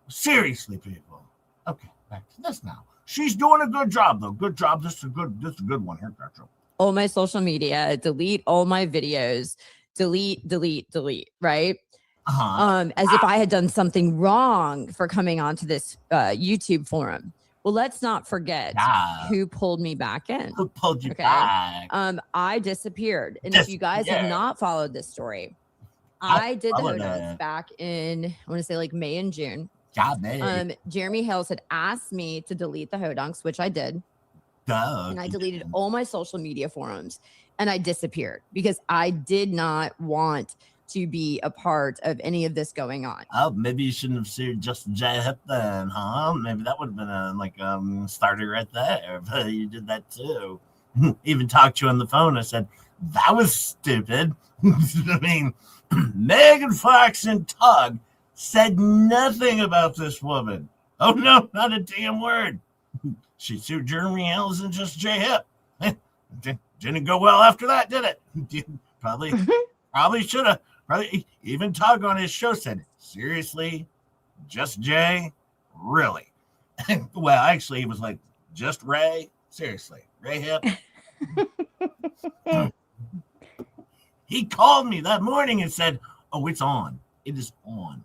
Seriously, people. Okay, back to this now. She's doing a good job, though. Good job. This is a good one here, Gretchen. All my social media, delete all my videos, delete, right? As if I had done something wrong for coming onto this YouTube forum. Well, let's not forget who pulled me back in. Who pulled you back? I disappeared. And if you guys have not followed this story, I did the Hodas back in, I want to say like May and June. Jeremy Hales had asked me to delete the Hodunks, which I did. And I deleted all my social media forums and I disappeared because I did not want to be a part of any of this going on. Oh, maybe you shouldn't have sued Just J Hip then, huh? Maybe that would have been a starter right there. But you did that too. Even talked to you on the phone. I said, that was stupid. I mean, Megan Fox and Tug said nothing about this woman. Oh no, not a damn word. She sued Jeremy Hales and Just J Hip. Didn't go well after that, did it? Probably should have. Probably even Tug on his show said, seriously, Just Jay, really? Well, actually, he was like, just Ray, seriously, Ray Hip. He called me that morning and said, oh, it's on. It is on.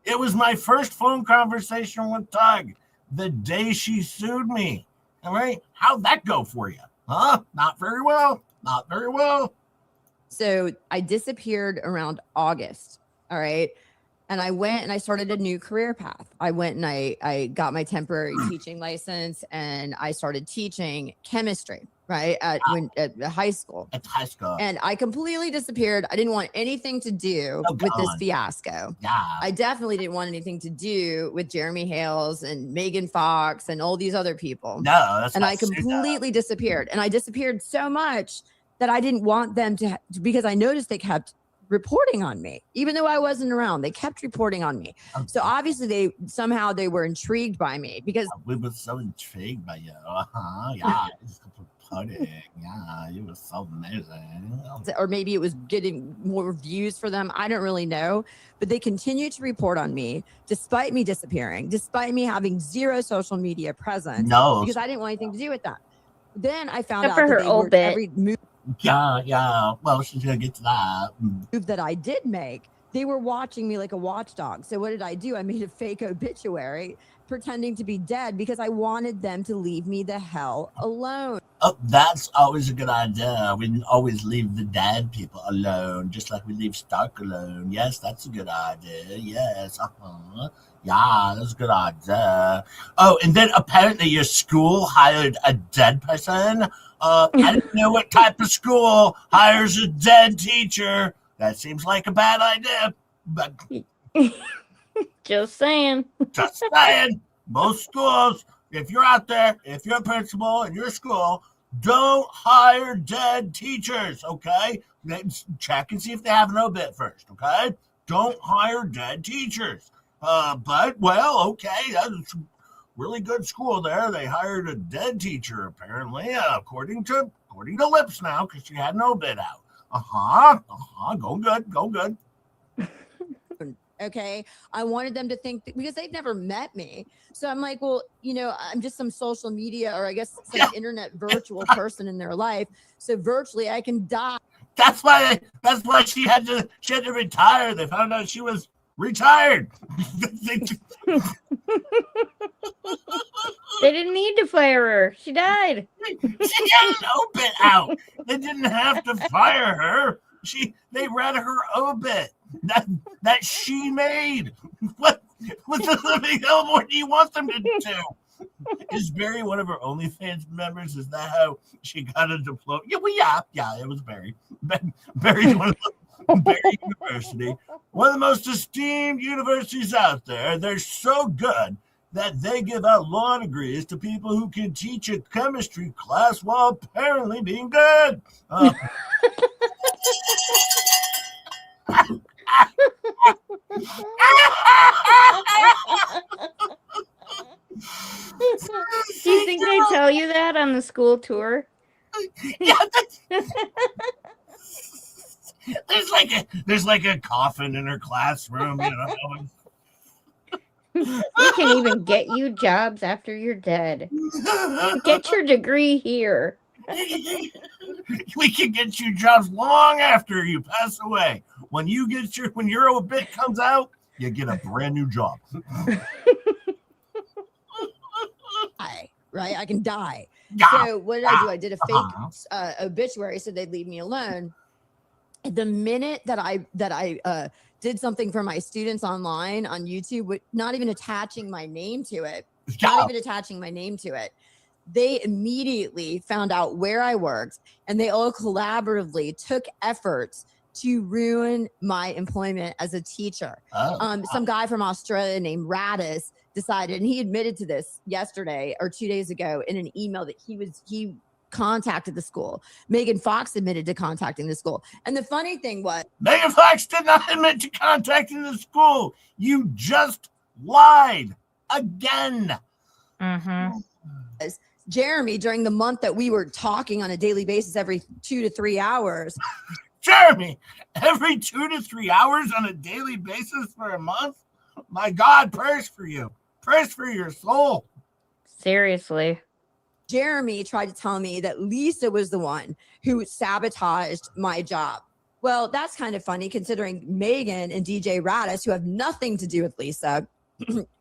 It was my first phone conversation with Tug the day she sued me. All right. How'd that go for you? Huh? Not very well. Not very well. So I disappeared around August. All right. And I went and I started a new career path. I went and I got my temporary teaching license and I started teaching chemistry, right? At high school. At high school. And I completely disappeared. I didn't want anything to do with this fiasco. Yeah. I definitely didn't want anything to do with Jeremy Hales and Megan Fox and all these other people. No, that's and I completely disappeared. And I disappeared so much that I didn't want them to, because I noticed they kept reporting on me, even though I wasn't around. They kept reporting on me. So obviously they were intrigued by me because we were so intrigued by you. Yeah. Yeah, you were so amazing. Or maybe it was getting more views for them. I don't really know. But they continued to report on me despite me disappearing, despite me having zero social media presence. No. Because I didn't want anything to do with that. Then I found Except out for her that they worked obit. every move. Yeah. Well, she's gonna get to that. Move that I did make, they were watching me like a watchdog. So what did I do? I made a fake obituary pretending to be dead because I wanted them to leave me the hell alone. Oh, that's always a good idea. We always leave the dead people alone, just like we leave Stark alone. Yes, that's a good idea. Yes. Yeah, that's a good idea. Oh, and then apparently your school hired a dead person. I didn't know what type of school hires a dead teacher. That seems like a bad idea. But Just saying. Just saying. Most schools, if you're out there, if you're a principal in your school, don't hire dead teachers, okay? Check and see if they have an obit first, okay? Don't hire dead teachers. But, well, okay, that's a really good school there. They hired a dead teacher, apparently, according to Lips now, because she had an obit out. Go good. Okay. I wanted them to think because they've never met me. So I'm like, well, I'm just some social media or I guess some internet virtual person in their life. So virtually I can die. That's why she had to retire. They found out she was retired. They didn't need to fire her. She died. She had an obit out. They didn't have to fire her. They read her obit that she made. What more do you want them to do? Is Barry one of her OnlyFans members? Is that how she got a diploma? Yeah, it was Barry. Barry's one of Barry University, one of the most esteemed universities out there. They're so good that they give out law degrees to people who can teach a chemistry class while apparently being good. Do you think they tell you that on the school tour? Yeah, there's like a coffin in her classroom, We can even get you jobs after you're dead. Get your degree here. We can get you jobs long after you pass away. When your obit comes out, you get a brand new job. Right? I can die. Yeah. So what did I do? I did a fake obituary so they'd leave me alone. The minute that I did something for my students online on YouTube, not even attaching my name to it, they immediately found out where I worked, and they all collaboratively took efforts to ruin my employment as a teacher. Some guy from Australia named Radis decided, and he admitted to this yesterday or 2 days ago in an email, that he contacted the school. Megan Fox admitted to contacting the school. And the funny thing was, Megan Fox did not admit to contacting the school. You just lied again. Jeremy, during the month that we were talking on a daily basis, every 2 to 3 hours. Jeremy, every 2 to 3 hours on a daily basis for a month? My God, prayers for you. Prayers for your soul. Seriously. Jeremy tried to tell me that Lisa was the one who sabotaged my job. Well, that's kind of funny considering Megan and DJ Radis, who have nothing to do with Lisa,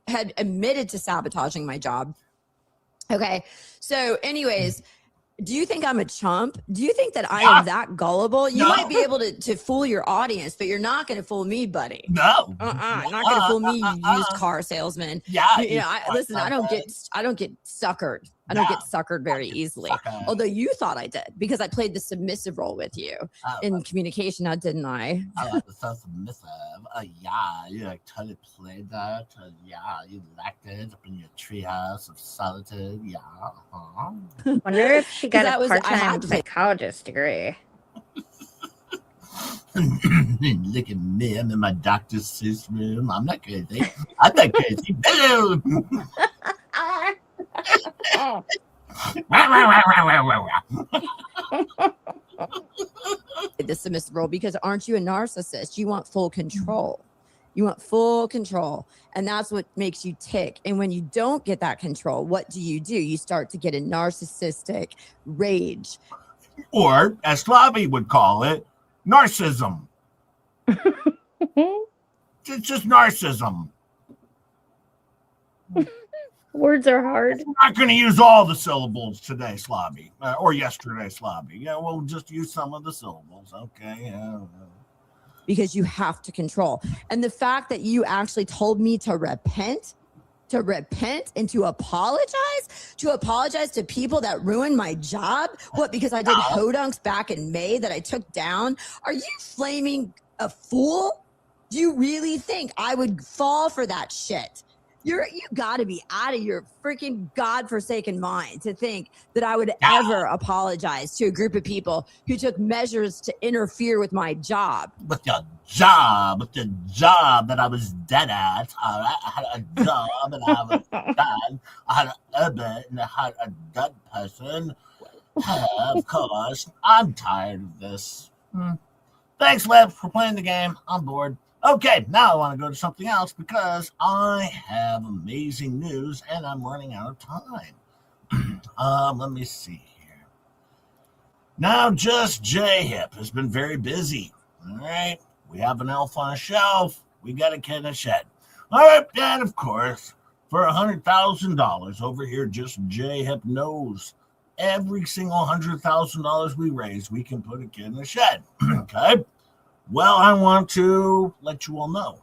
had admitted to sabotaging my job. Okay. So anyways, do you think I'm a chump? Do you think that I am that gullible? You might be able to fool your audience, but you're not going to fool me, buddy. No. Not going to fool me, you used car salesman. Yeah. You know, listen, I don't get suckered. I don't get suckered very easily. Although you thought I did, because I played the submissive role with you in communication, now didn't I? I like the so submissive. Yeah, you like totally played that. Yeah, you liked it up in your treehouse of solitude. Yeah. Wonder if she got a part-time psychologist degree. Look at me. I'm in my Dr. Seuss room. I'm not crazy. I'm not crazy. Boom! The submissive role, because aren't you a narcissist? You want full control. You want full control, and that's what makes you tick. And when you don't get that control, what do? You start to get a narcissistic rage, or as Slavi would call it, narcissism. It's just narcissism. Words are hard. I'm not going to use all the syllables today, Slavi, or yesterday, Slavi. Yeah, we'll just use some of the syllables. Okay. Yeah. Because you have to control. And the fact that you actually told me to repent and to apologize to people that ruined my job. What, because I did hodunks back in May that I took down? Are you flaming a fool? Do you really think I would fall for that shit? You got to be out of your freaking godforsaken mind to think that I would ever apologize to a group of people who took measures to interfere with my job. With the job that I was dead at. All right? I had a job and I was dead. I had an orbit and I had a dead person. Of course, I'm tired of this. Thanks, Lev, for playing the game. I'm bored. Okay, now I want to go to something else because I have amazing news and I'm running out of time. Let me see here. Now, Just J-Hip has been very busy. All right, we have an elf on a shelf. We got a kid in a shed. All right, and of course, for $100,000 over here, Just J-Hip knows every single $100,000 we raise, we can put a kid in a shed. Okay. Well, I want to let you all know,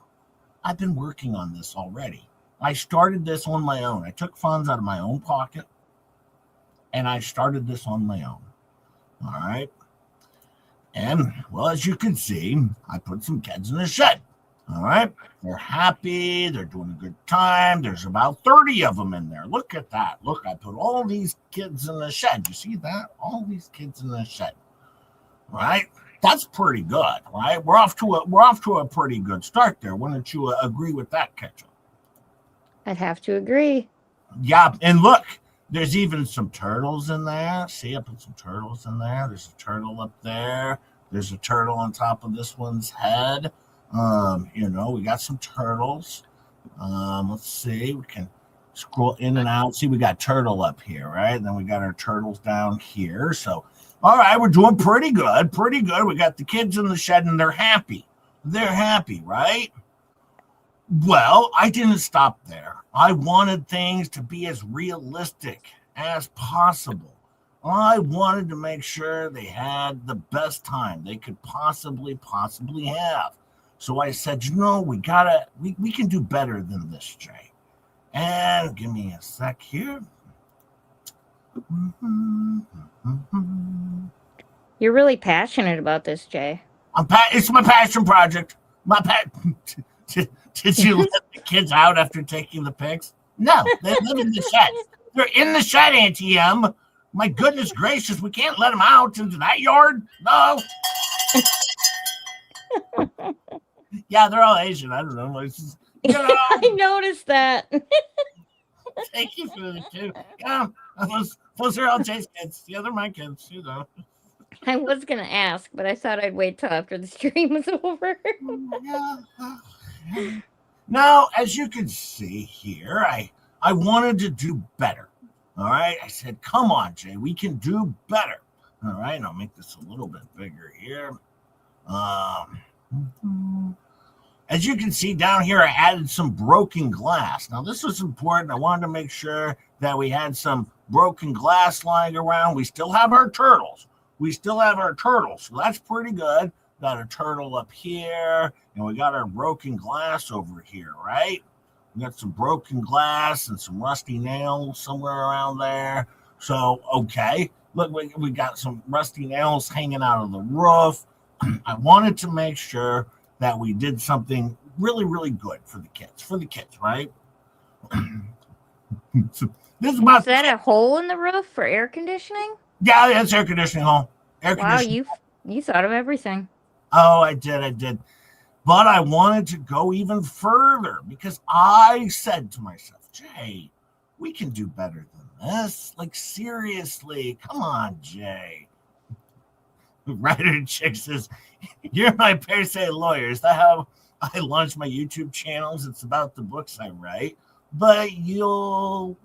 I've been working on this already. I started this on my own. I took funds out of my own pocket, and I started this on my own. All right? And, well, as you can see, I put some kids in the shed. All right? They're happy. They're doing a good time. There's about 30 of them in there. Look at that. Look, I put all these kids in the shed. You see that? All these kids in the shed. All right? That's pretty good, right? We're off to a pretty good start there. Wouldn't you agree with that, Ketchup? I'd have to agree. Yeah, and look, there's even some turtles in there. See, I put some turtles in there. There's a turtle up there. There's a turtle on top of this one's head. We got some turtles. Let's see. We can scroll in and out. See, we got turtle up here, right? And then we got our turtles down here. So, all right, we're doing pretty good. Pretty good. We got the kids in the shed, and they're happy. They're happy, right? Well, I didn't stop there. I wanted things to be as realistic as possible. I wanted to make sure they had the best time they could possibly have. So I said, we can do better than this, Jay. And give me a sec here. You're really passionate about this, Jay. It's my passion project. Did you let the kids out after taking the pics? No, they live in the shed. They're in the shed, Auntie M. My goodness gracious, we can't let them out into that yard. No. Yeah, they're all Asian. I don't know. I noticed that. Thank you for the two. Yeah, those are all Jay's kids. The other my kids, I was gonna ask, but I thought I'd wait till after the stream was over. Now, as you can see here, I wanted to do better. All right, I said, come on, Jay, we can do better. All right, and I'll make this a little bit bigger here. As you can see down here, I added some broken glass. Now, this was important. I wanted to make sure that we had some broken glass lying around. We still have our turtles. So that's pretty good. Got a turtle up here, and we got our broken glass over here, right? We got some broken glass and some rusty nails somewhere around there. So, okay. Look, we got some rusty nails hanging out of the roof. I wanted to make sure that we did something really, really good for the kids, right? So this is that a hole in the roof for air conditioning? Yeah, that's air conditioning hole. Wow, you thought of everything. Oh, I did. But I wanted to go even further because I said to myself, Jay, we can do better than this. Like, seriously, come on, Jay. Writer Chick says, you're my per se lawyer. Is that how I launch my YouTube channels? It's about the books I write. But you'll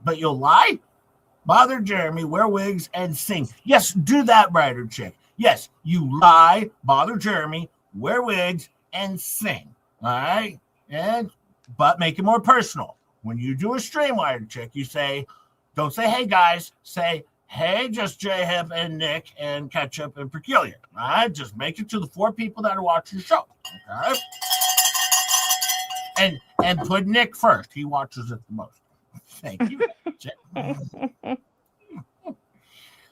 lie? Bother Jeremy, wear wigs, and sing. Yes, do that, Writer Chick. Yes, you lie, bother Jeremy, wear wigs, and sing. All right? But make it more personal. When you do a stream, Writer Chick, you say, don't say, hey, guys. Say, hey, just J Hip and Nick and Ketchup and Peculiar. All right? Just make it to the 4 people that are watching the show. Okay? And put Nick first. He watches it the most. Thank you.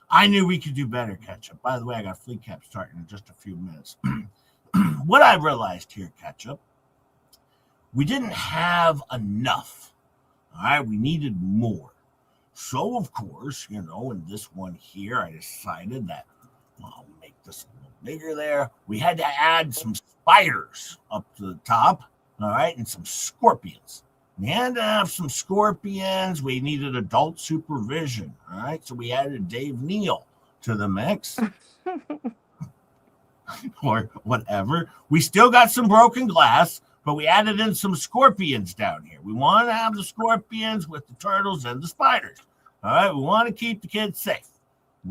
I knew we could do better, Ketchup. By the way, I got FLEACAP starting in just a few minutes. What I realized here, Ketchup, we didn't have enough. All right, we needed more. So, of course, in this one here, I decided that I'll make this a little bigger there. We had to add some spiders up to the top, all right, and some scorpions. We had to have some scorpions. We needed adult supervision. All right. So we added Dave Neal to the mix or whatever. We still got some broken glass, but we added in some scorpions down here. We want to have the scorpions with the turtles and the spiders. All right. We want to keep the kids safe.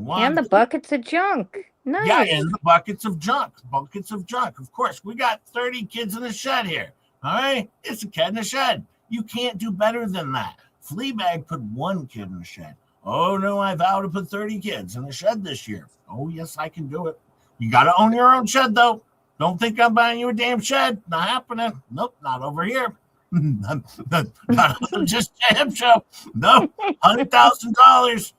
And the buckets of junk. Nice. Yeah. And the buckets of junk. Of course, we got 30 kids in the shed here. All right. It's a kid in the shed. You can't do better than that. FLEABAG put 1 kid in the shed. Oh, no, I vow to put 30 kids in the shed this year. Oh, yes, I can do it. You got to own your own shed, though. Don't think I'm buying you a damn shed. Not happening. Nope, not over here. not just a hip show. No, $100,000.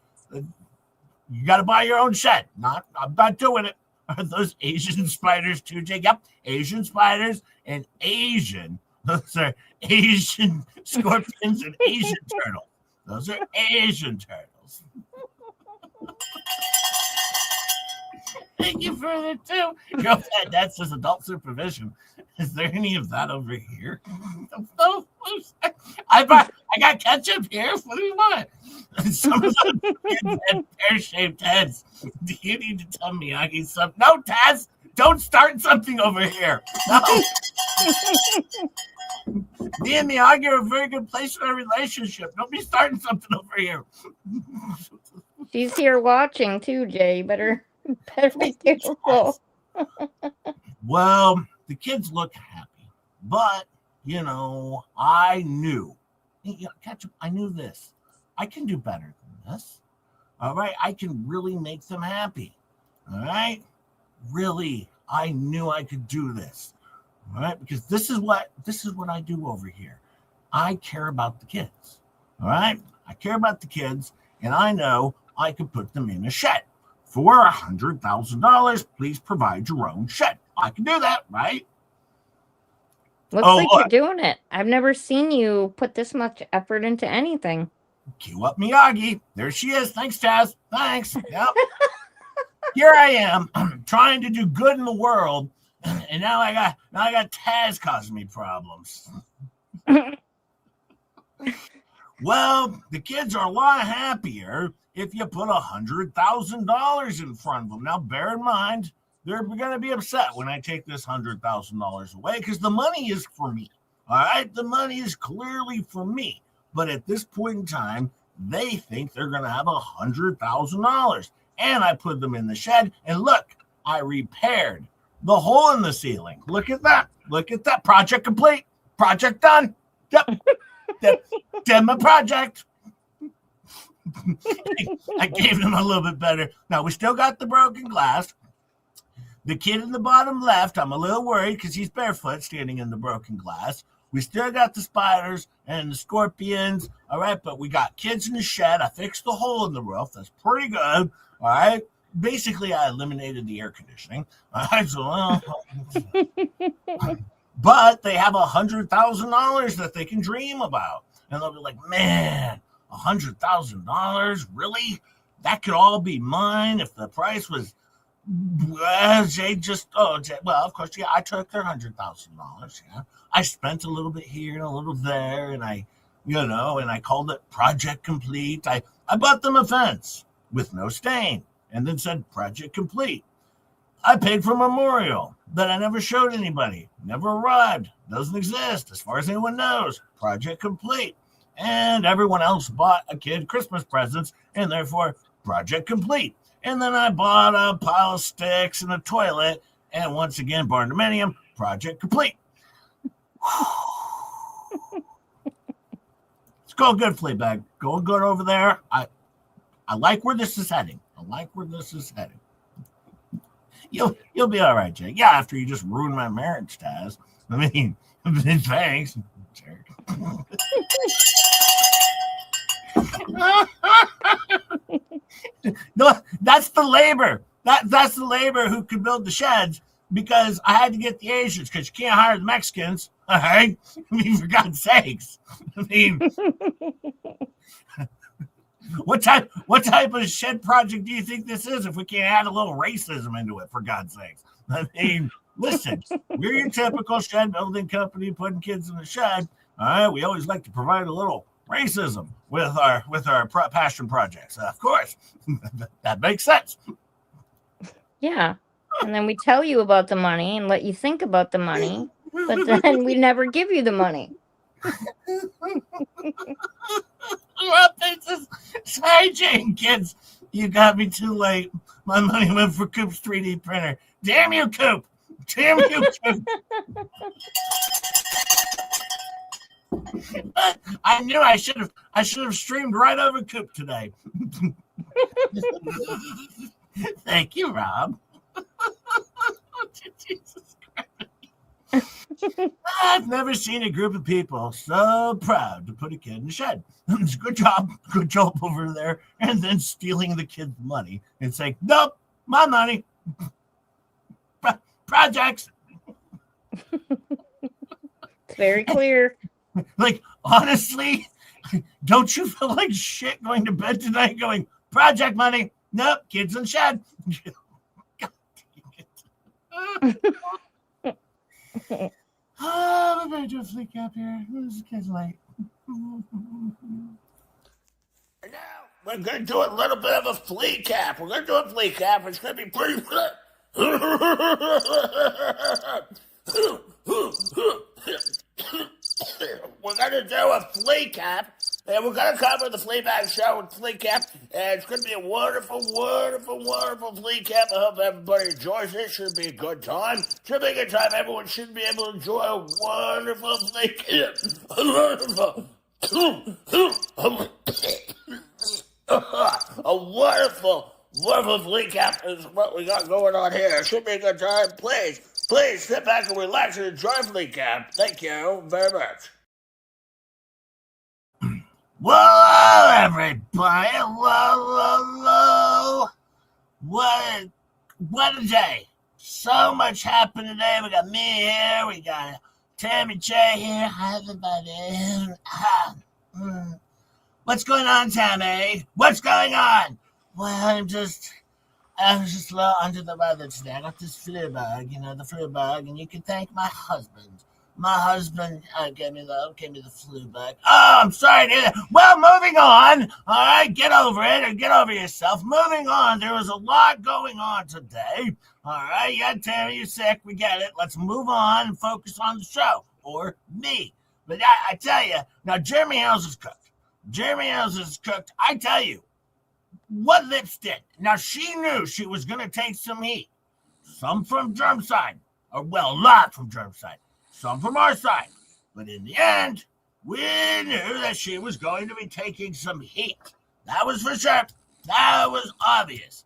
You got to buy your own shed. I'm not doing it. Are those Asian spiders too, Jake? Yep, Asian spiders and Asian. Those are Asian scorpions and Asian turtles. Those are Asian turtles. Thank you for the 2. Go ahead. That's just adult supervision. Is there any of that over here? No. I got ketchup here. What do you want? Some of them kids had pear-shaped heads. Do you need to tell me I need some? No, Taz. Don't start something over here. No. Me and Miyagi are a very good place in our relationship. Don't be starting something over here. She's here watching too, Jay. Better be careful. Well, the kids look happy, but I knew. Ketchup, I knew this. I can do better than this. All right, I can really make them happy. All right, really, I knew I could do this. All right, because this is what I do over here. I care about the kids. All right, I care about the kids, and I know I could put them in a shed for $100,000. Please provide your own shed. I can do that, right? Looks like you're doing it. I've never seen you put this much effort into anything. Cue up Miyagi. There she is. Thanks, Taz. Thanks. Yep. Here I am trying to do good in the world, and now I got Taz causing me problems. Well, the kids are a lot happier if you put $100,000 in front of them. Now, bear in mind, they're going to be upset when I take this $100,000 away because the money is for me. All right, the money is clearly for me. But at this point in time, they think they're going to have $100,000. And I put them in the shed. And look, I repaired the hole in the ceiling. Look at that. Look at that. Project complete. Project done. Yep. Did my project. I gave them a little bit better. Now, we still got the broken glass. The kid in the bottom left, I'm a little worried because he's barefoot standing in the broken glass. We still got the spiders and the scorpions. All right, but we got kids in the shed. I fixed the hole in the roof. That's pretty good. All right. Basically, I eliminated the air conditioning. All right, so, but they have $100,000 that they can dream about. And they'll be like, man, $100,000? Really? That could all be mine if the price was... Jay well, of course, yeah, I took their $100,000. Yeah, I spent a little bit here and a little there, and I called it Project Complete. I bought them a fence with no stain, and then said Project Complete. I paid for a memorial that I never showed anybody, never arrived, doesn't exist as far as anyone knows. Project Complete, and everyone else bought a kid Christmas presents, and therefore Project Complete. And then I bought a pile of sticks and a toilet. And once again, Barndominium, Project Complete. It's going good, FLEABAG. Going good over there. I like where this is heading. You'll be all right, Jake. Yeah, after you just ruined my marriage, Taz. I mean, thanks. No, that's the labor. That's the labor who could build the sheds because I had to get the Asians because you can't hire the Mexicans. All right, I mean, for God's sakes. I mean, what type of shed project do you think this is? If we can't add a little racism into it, for God's sakes. I mean, listen, we're your typical shed building company putting kids in the shed. All right, we always like to provide a little racism with our passion projects. Of course, that makes sense. Yeah, and then we tell you about the money and let you think about the money, but then we never give you the money. Sorry, Jane, kids, you got me too late. My money went for Coop's 3D printer. Damn you, Coop! Damn you, Coop! I knew I should have streamed right over Coop today. Thank you, Rob. Jesus Christ. I've never seen a group of people so proud to put a kid in the shed. Good job over there. And then stealing the kid's money and saying, nope, my money. Projects. It's very clear. Like, honestly, don't you feel like shit going to bed tonight going, project money? Nope, kids in shed. God dang it. We're going to do a FLEACAP here. This kid's late. And now, we're going to do a little bit of a FLEACAP. We're going to do a FLEACAP. It's going to be pretty good. We're going to do a FLEACAP, and we're going to cover the FLEABAG show with FLEACAP, and it's going to be a wonderful, wonderful, wonderful FLEACAP. I hope everybody enjoys it. Should be a good time. Should be a good time. Everyone should be able to enjoy a wonderful FLEACAP. A wonderful, wonderful FLEACAP is what we got going on here. It should be a good time. Please sit back and relax and enjoy FLEACAP. Thank you very much. Whoa, everybody. Hello. What a day. So much happened today. We got me here. We got Tammy J here. Hi, everybody. What's going on, Tammy? What's going on? Well, I was just a little under the weather today. I got this FLEABAG, the FLEABAG, and you can thank my husband. My husband gave me the FLEABAG. Oh, I'm sorry to hear that. Well, moving on. All right, get over it or get over yourself. Moving on. There was a lot going on today. All right, yeah, Tammy, you're sick. We get it. Let's move on and focus on the show or me. But I tell you, now Jeremy Hales is cooked. Jeremy Hales is cooked. I tell you, what Lips did. Now, she knew she was going to take some heat. Some from Germ side. Or, well, a lot from Germ side. Some from our side. But in the end, we knew that she was going to be taking some heat. That was for sure. That was obvious.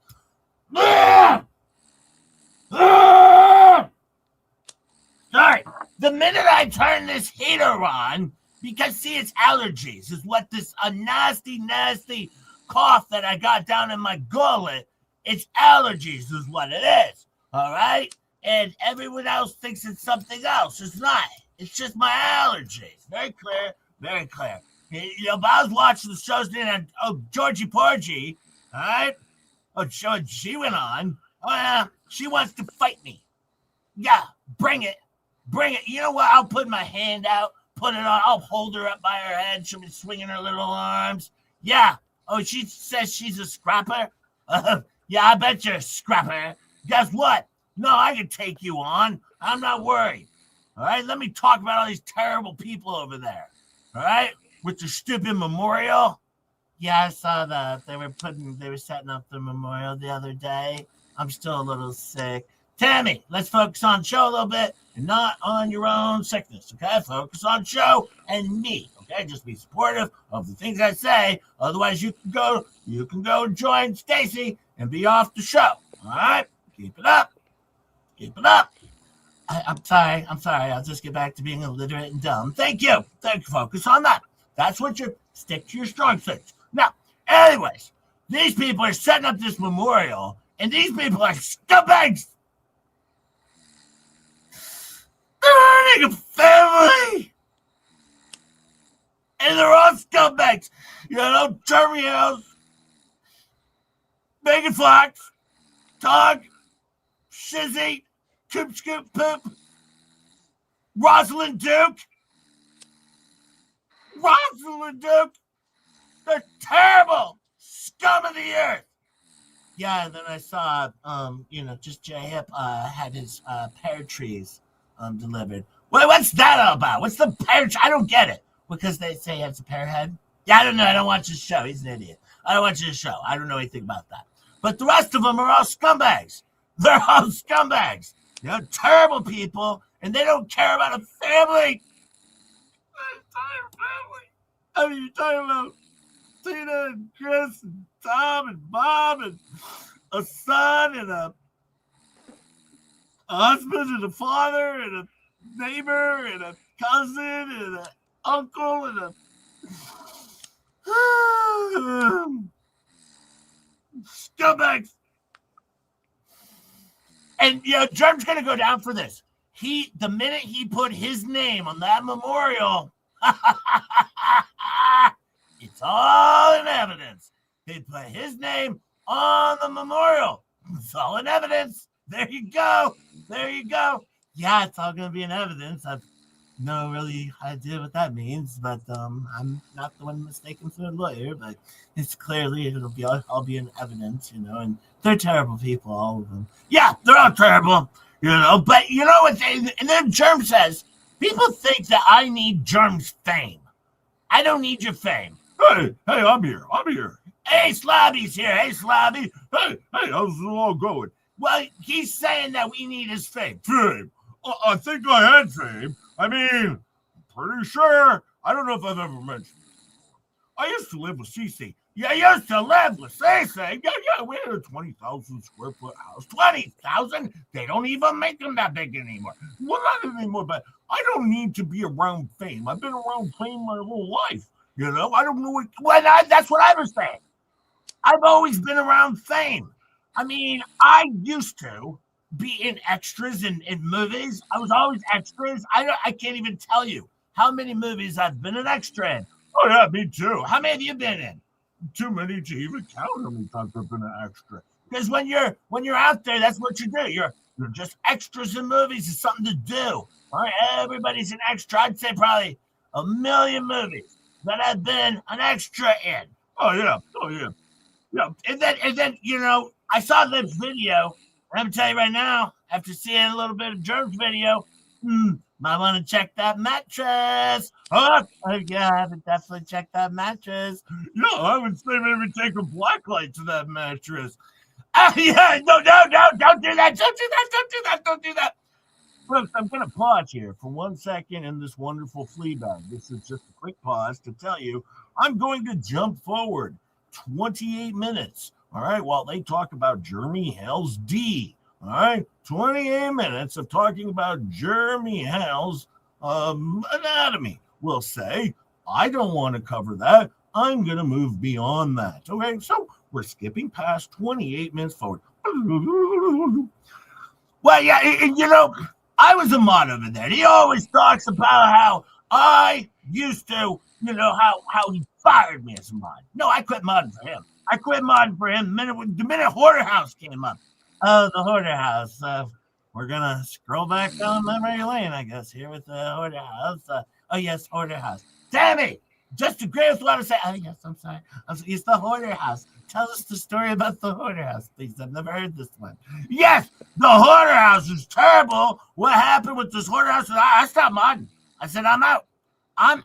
Sorry. The minute I turn this heater on, because, see, it's allergies, is what this nasty, nasty cough that I got down in my gullet, it's allergies is what it is, all right? And everyone else thinks it's something else. It's not. It's just my allergies. Very clear, very clear. But I was watching the shows then, Georgie Porgy, all right? Oh, she went on. Oh, yeah, she wants to fight me. Yeah, bring it. Bring it. You know what? I'll put my hand out. Put it on. I'll hold her up by her head. She'll be swinging her little arms. Yeah. Oh, she says she's a scrapper? Yeah, I bet you're a scrapper. Guess what? No, I can take you on. I'm not worried. All right? Let me talk about all these terrible people over there. All right? With the stupid memorial. Yeah, I saw that. They were setting up the memorial the other day. I'm still a little sick. Tammy, let's focus on show a little bit and not on your own sickness, okay? Focus on show and me, okay? Just be supportive of the things I say. Otherwise, you can go join Stacy and be off the show, all right? Keep it up. Keep it up. I'm sorry. I'll just get back to being illiterate and dumb. Thank you. Focus on that. That's what you stick to your strong suits. Now, anyways, these people are setting up this memorial, and these people are scumbags. They're hurting a family. And they're all scumbags. Jeremy Hales, Megan Fox, Todd, Shizzy, Coop Scoop Poop, Rosalind Duke. They're terrible. Scum of the earth. Yeah, and then I saw, just J-Hip had his pear trees delivered. Wait, what's that all about? What's the pear tree? I don't get it. Because they say he has a pear head? Yeah, I don't know. I don't watch his show. He's an idiot. I don't watch his show. I don't know anything about that. But the rest of them are all scumbags. They're all scumbags. Terrible people, and they don't care about a family. I mean, you're talking about Tina and Chris and Tom and Bob and a son and a husband and a father and a neighbor and a cousin and an uncle and a scumbags. And Germ's gonna go down for this. The minute he put his name on that memorial, it's all in evidence. He put his name on the memorial. It's all in evidence. There you go. Yeah, it's all gonna be in evidence. no really idea what that means, but I'm not the one mistaken for a lawyer, but it's clearly I'll be in evidence, and they're terrible people, all of them. Yeah, they're all terrible, but you know what and then Germ says, people think that I need Germ's fame. I don't need your fame. Hey, I'm here. Hey, Slobby's here. Hey, Slobby. Hey, how's it all going? Well, he's saying that we need his fame. Fame? I think I had fame. I mean, pretty sure. I don't know if I've ever mentioned it. I used to live with Cece. Yeah, I used to live with Cece. Yeah, we had a 20,000 square foot house. 20,000? They don't even make them that big anymore. Well, not anymore, but I don't need to be around fame. I've been around fame my whole life. I don't know that's what I was saying. I've always been around fame. I mean, I used to be in extras in movies. I was always extras. I can't even tell you how many movies I've been an extra in. Oh, yeah, me too. How many have you been in? Too many to even count how many times I've been an extra. Because when you're out there, that's what you do. You're just extras in movies. It's something to do. All right, everybody's an extra. I'd say probably 1 million movies that I've been an extra in. Oh yeah. Yeah. And then I saw this video. And I'm telling you right now, after seeing a little bit of Germ's video, might want to check that mattress. Oh, yeah, I haven't definitely checked that mattress. Yeah, I would say maybe take a black light to that mattress. Yeah, no, don't do that. Don't do that. Folks, I'm going to pause here for 1 second in this wonderful Fleabag. This is just a quick pause to tell you I'm going to jump forward 28 minutes, all right, while they talk about Jeremy Hell's D. All right, 28 minutes of talking about Jeremy Hell's anatomy. We'll say, I don't want to cover that. I'm going to move beyond that. Okay, so we're skipping past 28 minutes forward. Well, yeah, I was a mod over there. He always talks about how I used to, how he fired me as a mod. No, I quit modding for him. The minute Hoarder House came up. Oh, the Hoarder House. We're going to scroll back down memory lane, I guess, here with the Hoarder House. Oh, yes, Hoarder House. Tammy, just agree with what I say. Oh, yes, I'm sorry. It's the Hoarder House. Tell us the story about the Hoarder House, please. I've never heard this one. Yes, the Hoarder House is terrible. What happened with this Hoarder House? I stopped modding. I said, I'm out. All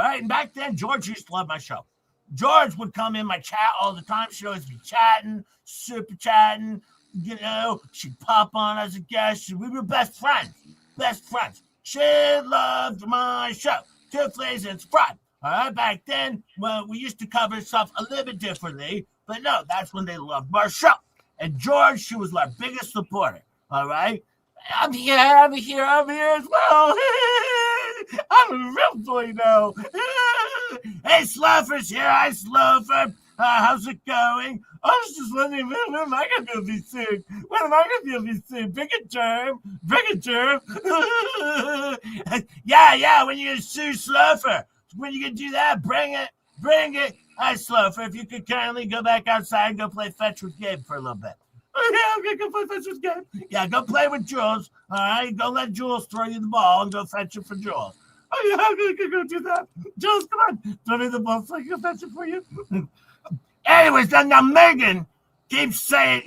right, and back then, George used to love my show. George would come in my chat all the time. She'd always be chatting, super chatting. She'd pop on as a guest. We were best friends. She loved my show. Two FLEASA and Sprite. All right, back then, well, we used to cover stuff a little bit differently, but no, that's when they loved our show. And George, she was our biggest supporter. All right, I'm here as well. I'm a real boy now. Hey, Sluffer's here. Hi, Sluffer. How's it going? I was just wondering, when am I going to be soon? Bring a germ. Yeah, when you're going to sue Sluffer. When you can do that, bring it. Hi, Sluffer, if you could kindly go back outside and go play fetch with Gabe for a little bit. Oh, yeah, I'm going to go play fetch with Gabe. Yeah, go play with Jules. All right, go let Jules throw you the ball and go fetch it for Jules. Oh, yeah, I'm going to go do that. Jules, come on. Throw me the ball so I can fetch it for you. Anyways, now Megan keeps saying,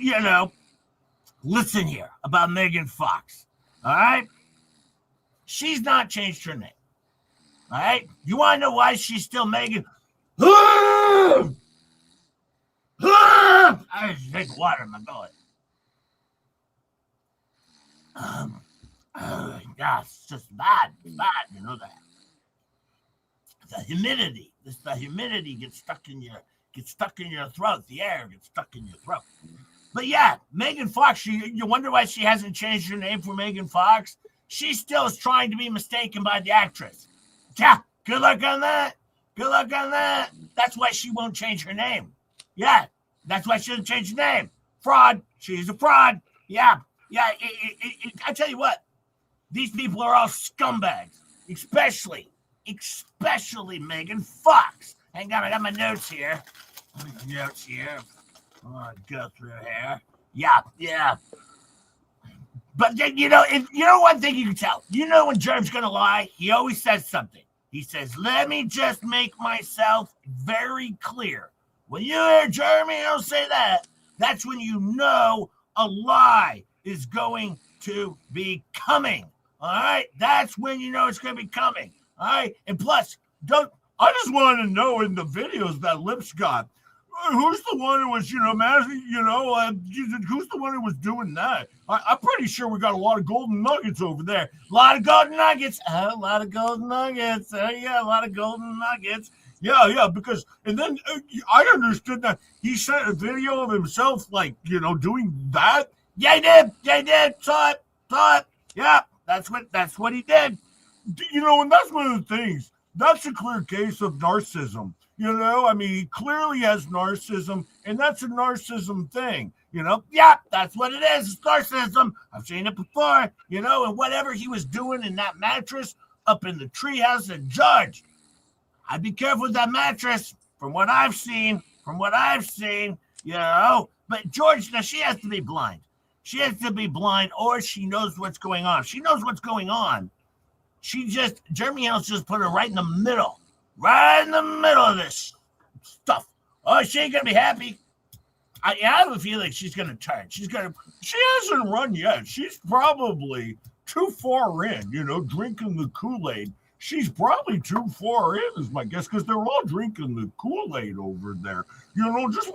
listen here about Megan Fox. All right? She's not changed her name. All right? You want to know why she's still Megan? I just take water in my belly. Yeah, it's just bad. It's bad, you know that. The humidity gets stuck in your throat. The air gets stuck in your throat. But yeah, Megan Fox, you wonder why she hasn't changed her name for Megan Fox? She still is trying to be mistaken by the actress. Yeah, good luck on that. That's why she won't change her name. Yeah, that's why she doesn't change her name. Fraud. She's a fraud. Yeah. I tell you what, these people are all scumbags, especially Megan Fox. Hang on, I got my notes here. Oh, go through here. Yeah. But then, you know one thing you can tell. You know when Jerem's going to lie? He always says something. He says, let me just make myself very clear. When you hear Jeremy Hill say that, that's when you know a lie is going to be coming. All right? That's when you know it's going to be coming. All right? And plus, I just want to know in the videos that Lips got, who's the one who was, who's the one who was doing that? I'm pretty sure we got a lot of golden nuggets over there. A lot of golden nuggets. A lot of golden nuggets. Yeah, a lot of golden nuggets. Yeah, because, and then I understood that he sent a video of himself, doing that. Yeah, he did. Saw it. Yeah, that's what he did. And that's one of the things. That's a clear case of narcissism. He clearly has narcissism, and that's a narcissism thing. Yeah, that's what it is. It's narcissism. I've seen it before, and whatever he was doing in that mattress up in the treehouse at Judge, I'd be careful with that mattress from what I've seen, But George, now she has to be blind. Or she knows what's going on. She knows what's going on. Jeremy Hill's just put her right in the middle of this stuff. Oh, she ain't gonna be happy. I have a feeling she's gonna turn. She hasn't run yet. She's probably too far in, drinking the Kool-Aid. She's probably too far in, is my guess, because they're all drinking the Kool-Aid over there. Just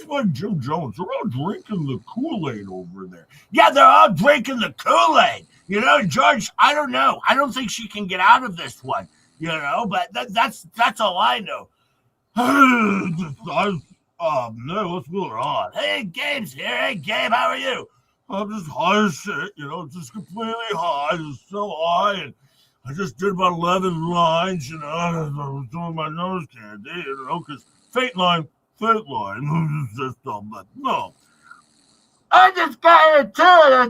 like Jim Jones, they're all drinking the Kool-Aid over there. Yeah, they're all drinking the Kool-Aid. George, I don't know. I don't think she can get out of this one. But that's all I know. No, what's going on? Hey, Gabe's here. Hey, Gabe, how are you? I'm just high as shit, just completely high, just so high, and I just did about 11 lines, I was doing my nose candy, because fate line, just but no. I just got to tell you, I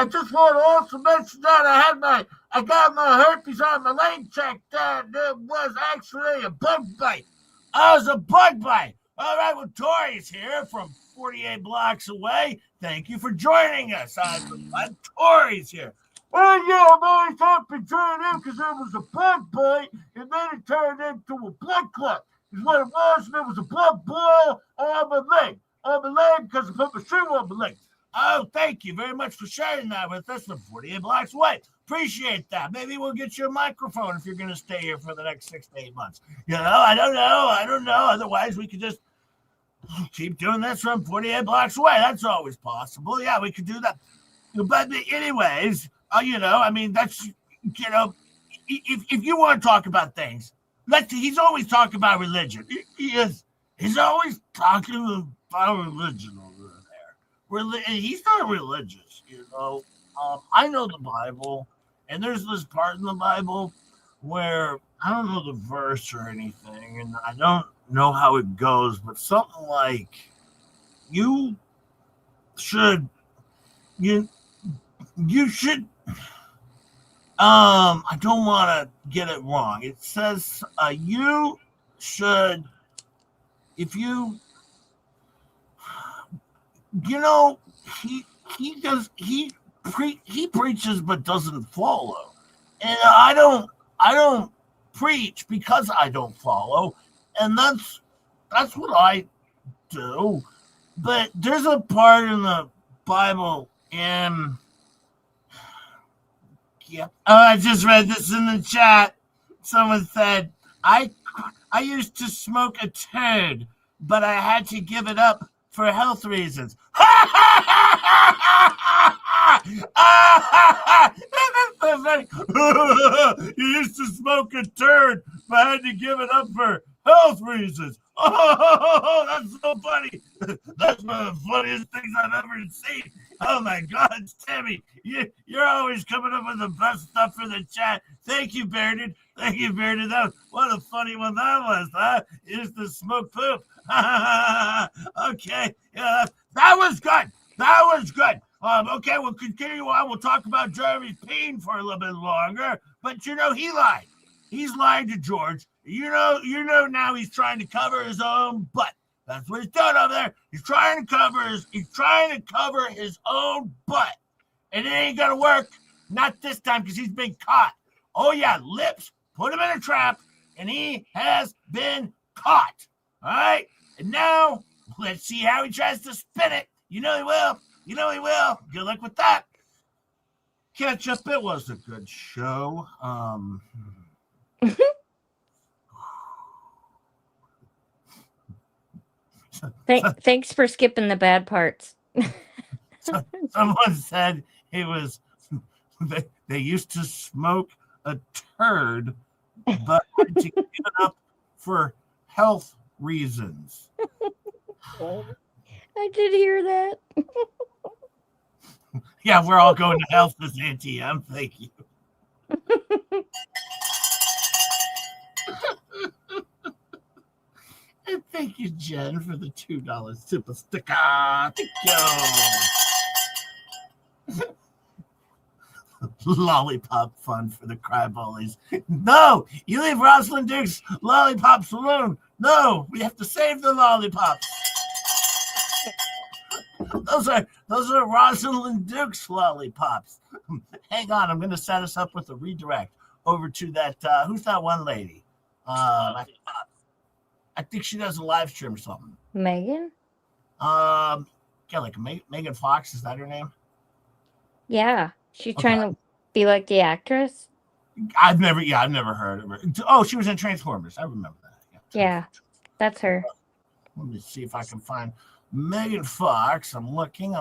just want to also mention that I got my herpes on my leg checked out. It was actually a bug bite. I was a bug bite. All right, well, Tori's here from 48 blocks away. Thank you for joining us. Tori's here. Well, yeah, I'm always happy to join in because it was a bug bite, and then it turned into a blood clot. Is what it was, and it was a blood boil on my leg. Because I put my shoe on my leg. Oh, thank you very much for sharing that with us from 48 blocks away. Appreciate that. Maybe we'll get you a microphone if you're going to stay here for the next 6 to 8 months. I don't know. Otherwise, we could just keep doing this from 48 blocks away. That's always possible. Yeah, we could do that. But anyways, that's, if you want to talk about things, he's always talking about religion. He's always talking about religion over there. He's not religious, I know the Bible, and there's this part in the Bible where I don't know the verse or anything, and I don't know how it goes, but something like you should I don't want to get it wrong. It says you should, if you he preaches but doesn't follow, and I don't preach because I don't follow, and that's what I do. But there's a part in the Bible I just read this in the chat. Someone said, I used to smoke a turd, but I had to give it up for health reasons. That's so funny. You used to smoke a turd, but I had to give it up for health reasons. Oh, that's so funny. That's one of the funniest things I've ever seen. Oh my God, Tammy, you're always coming up with the best stuff for the chat. Thank you, Bearded. What a funny one that was, huh? You used to smoke poop. Okay, yeah, that was good. Okay, we'll continue on. We'll talk about Jeremy's pain for a little bit longer. But he lied. He's lying to George. Now he's trying to cover his own butt. That's what he's doing over there. He's trying to cover his own butt. And it ain't gonna work. Not this time, because he's been caught. Oh yeah, Lips put him in a trap, and he has been caught. All right? And now, let's see how he tries to spin it. You know he will. You know he will. Good luck with that. Catch up. It was a good show. Thanks for skipping the bad parts. Someone said it was they used to smoke a turd, but had to give it up for health reasons. I did hear that. Yeah, we're all going to health this ATM. Thank you. And thank you, Jen, for the $2 super sticker. Thank you. Lollipop fund for the cry bullies. No, you leave Rosalind Duke's lollipops alone. No, we have to save the lollipops. Those are Rosalind Duke's lollipops. Hang on, I'm going to set us up with a redirect over to that. Who's that one lady? I think she does a live stream or something. Megan? Yeah, like Megan Fox, is that her name? Yeah. She's trying to be like the actress. I've never heard of her. Oh, she was in Transformers. I remember that. Yeah, that's her. Let me see if I can find Megan Fox. I'm looking.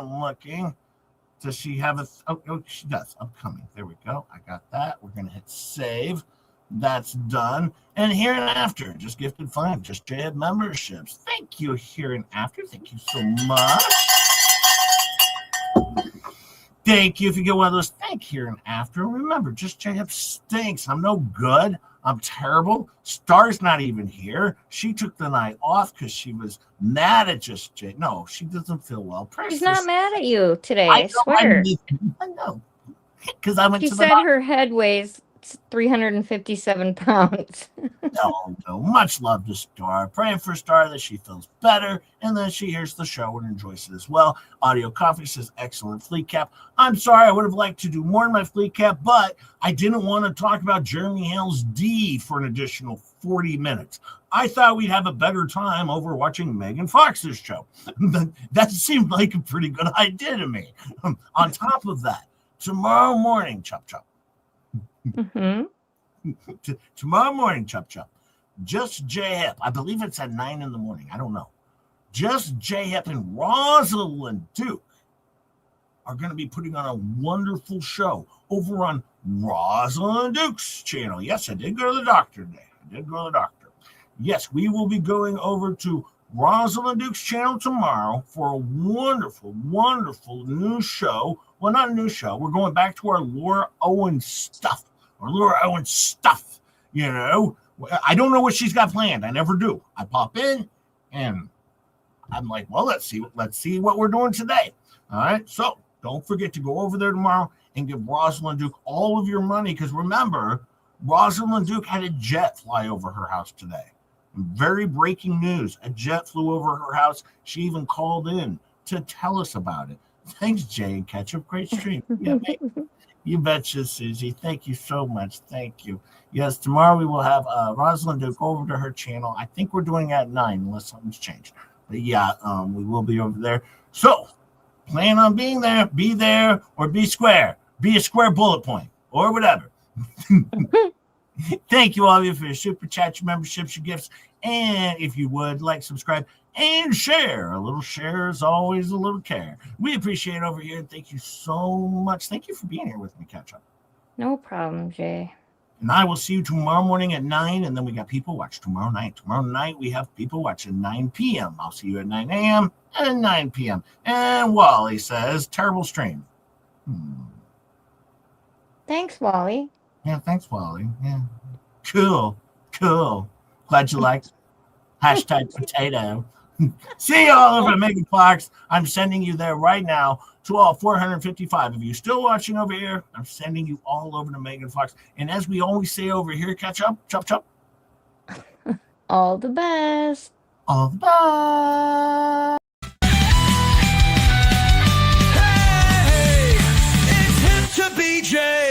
Does she have a? Oh, she does. Upcoming. There we go. I got that. We're gonna hit save. That's done. And here and after, just gifted 5 Just J memberships. Thank you, here and after. Thank you so much. Thank you if you get one of those. Thank here and after. Remember, Just J stinks. I'm no good. I'm terrible. Star's not even here. She took the night off because she was mad at Just J. No, she doesn't feel well. She's not mad at you today, I swear. I know. Because I went she to the said her head weighs 357 pounds. No. Much love to Star. Praying for Star that she feels better and then she hears the show and enjoys it as well. Audio Coffee says, excellent FLEACAP. I'm sorry, I would have liked to do more in my FLEACAP, but I didn't want to talk about Jeremy Hale's D for an additional 40 minutes. I thought we'd have a better time over watching Megan Fox's show. That seemed like a pretty good idea to me. On top of that, tomorrow morning, Chop Chop. Tomorrow morning, Chop Chop. Just J Hip. I believe it's at 9 in the morning. I don't know. Just J Hip and Rosalind Duke are going to be putting on a wonderful show over on Rosalind Duke's channel. Yes, I did go to the doctor today. Yes, we will be going over to Rosalind Duke's channel tomorrow for a wonderful, wonderful new show. Well, not a new show. We're going back to our Laura Owen stuff. You know. I don't know what she's got planned. I never do. I pop in and I'm like, well, let's see what we're doing today. All right. So don't forget to go over there tomorrow and give Rosalind Duke all of your money. Because remember, Rosalind Duke had a jet fly over her house today. Very breaking news. A jet flew over her house. She even called in to tell us about it. Thanks, Jay and Ketchup. Great stream. Yeah, you betcha, Susie. Thank you so much. Thank you. Yes, tomorrow we will have Rosalind Duke over to her channel. I think we're doing it at 9 unless something's changed. But yeah, we will be over there. So plan on being there, be there, or be square. Be a square bullet point or whatever. Thank you all of you for your super chat, your memberships, your gifts. And if you would like, subscribe and share. A little share is always a little care. We appreciate it over here. Thank you so much. Thank you for being here with me, Ketchup. No problem, Jay. And I will see you tomorrow morning at 9. And then we got People Watch tomorrow night. Tomorrow night we have People Watch at 9 p.m. I'll see you at 9 a.m. and 9 p.m. And Wally says, terrible stream. Thanks, Wally. Yeah, thanks, Wally. Yeah. Cool. Glad you liked it. Hashtag potato. See you all over at Megan Fox. I'm sending you there right now to all 455 of you still watching over here. I'm sending you all over to Megan Fox. And as we always say over here, catch up, chop, chop. All the best. All the best. Hey, DJ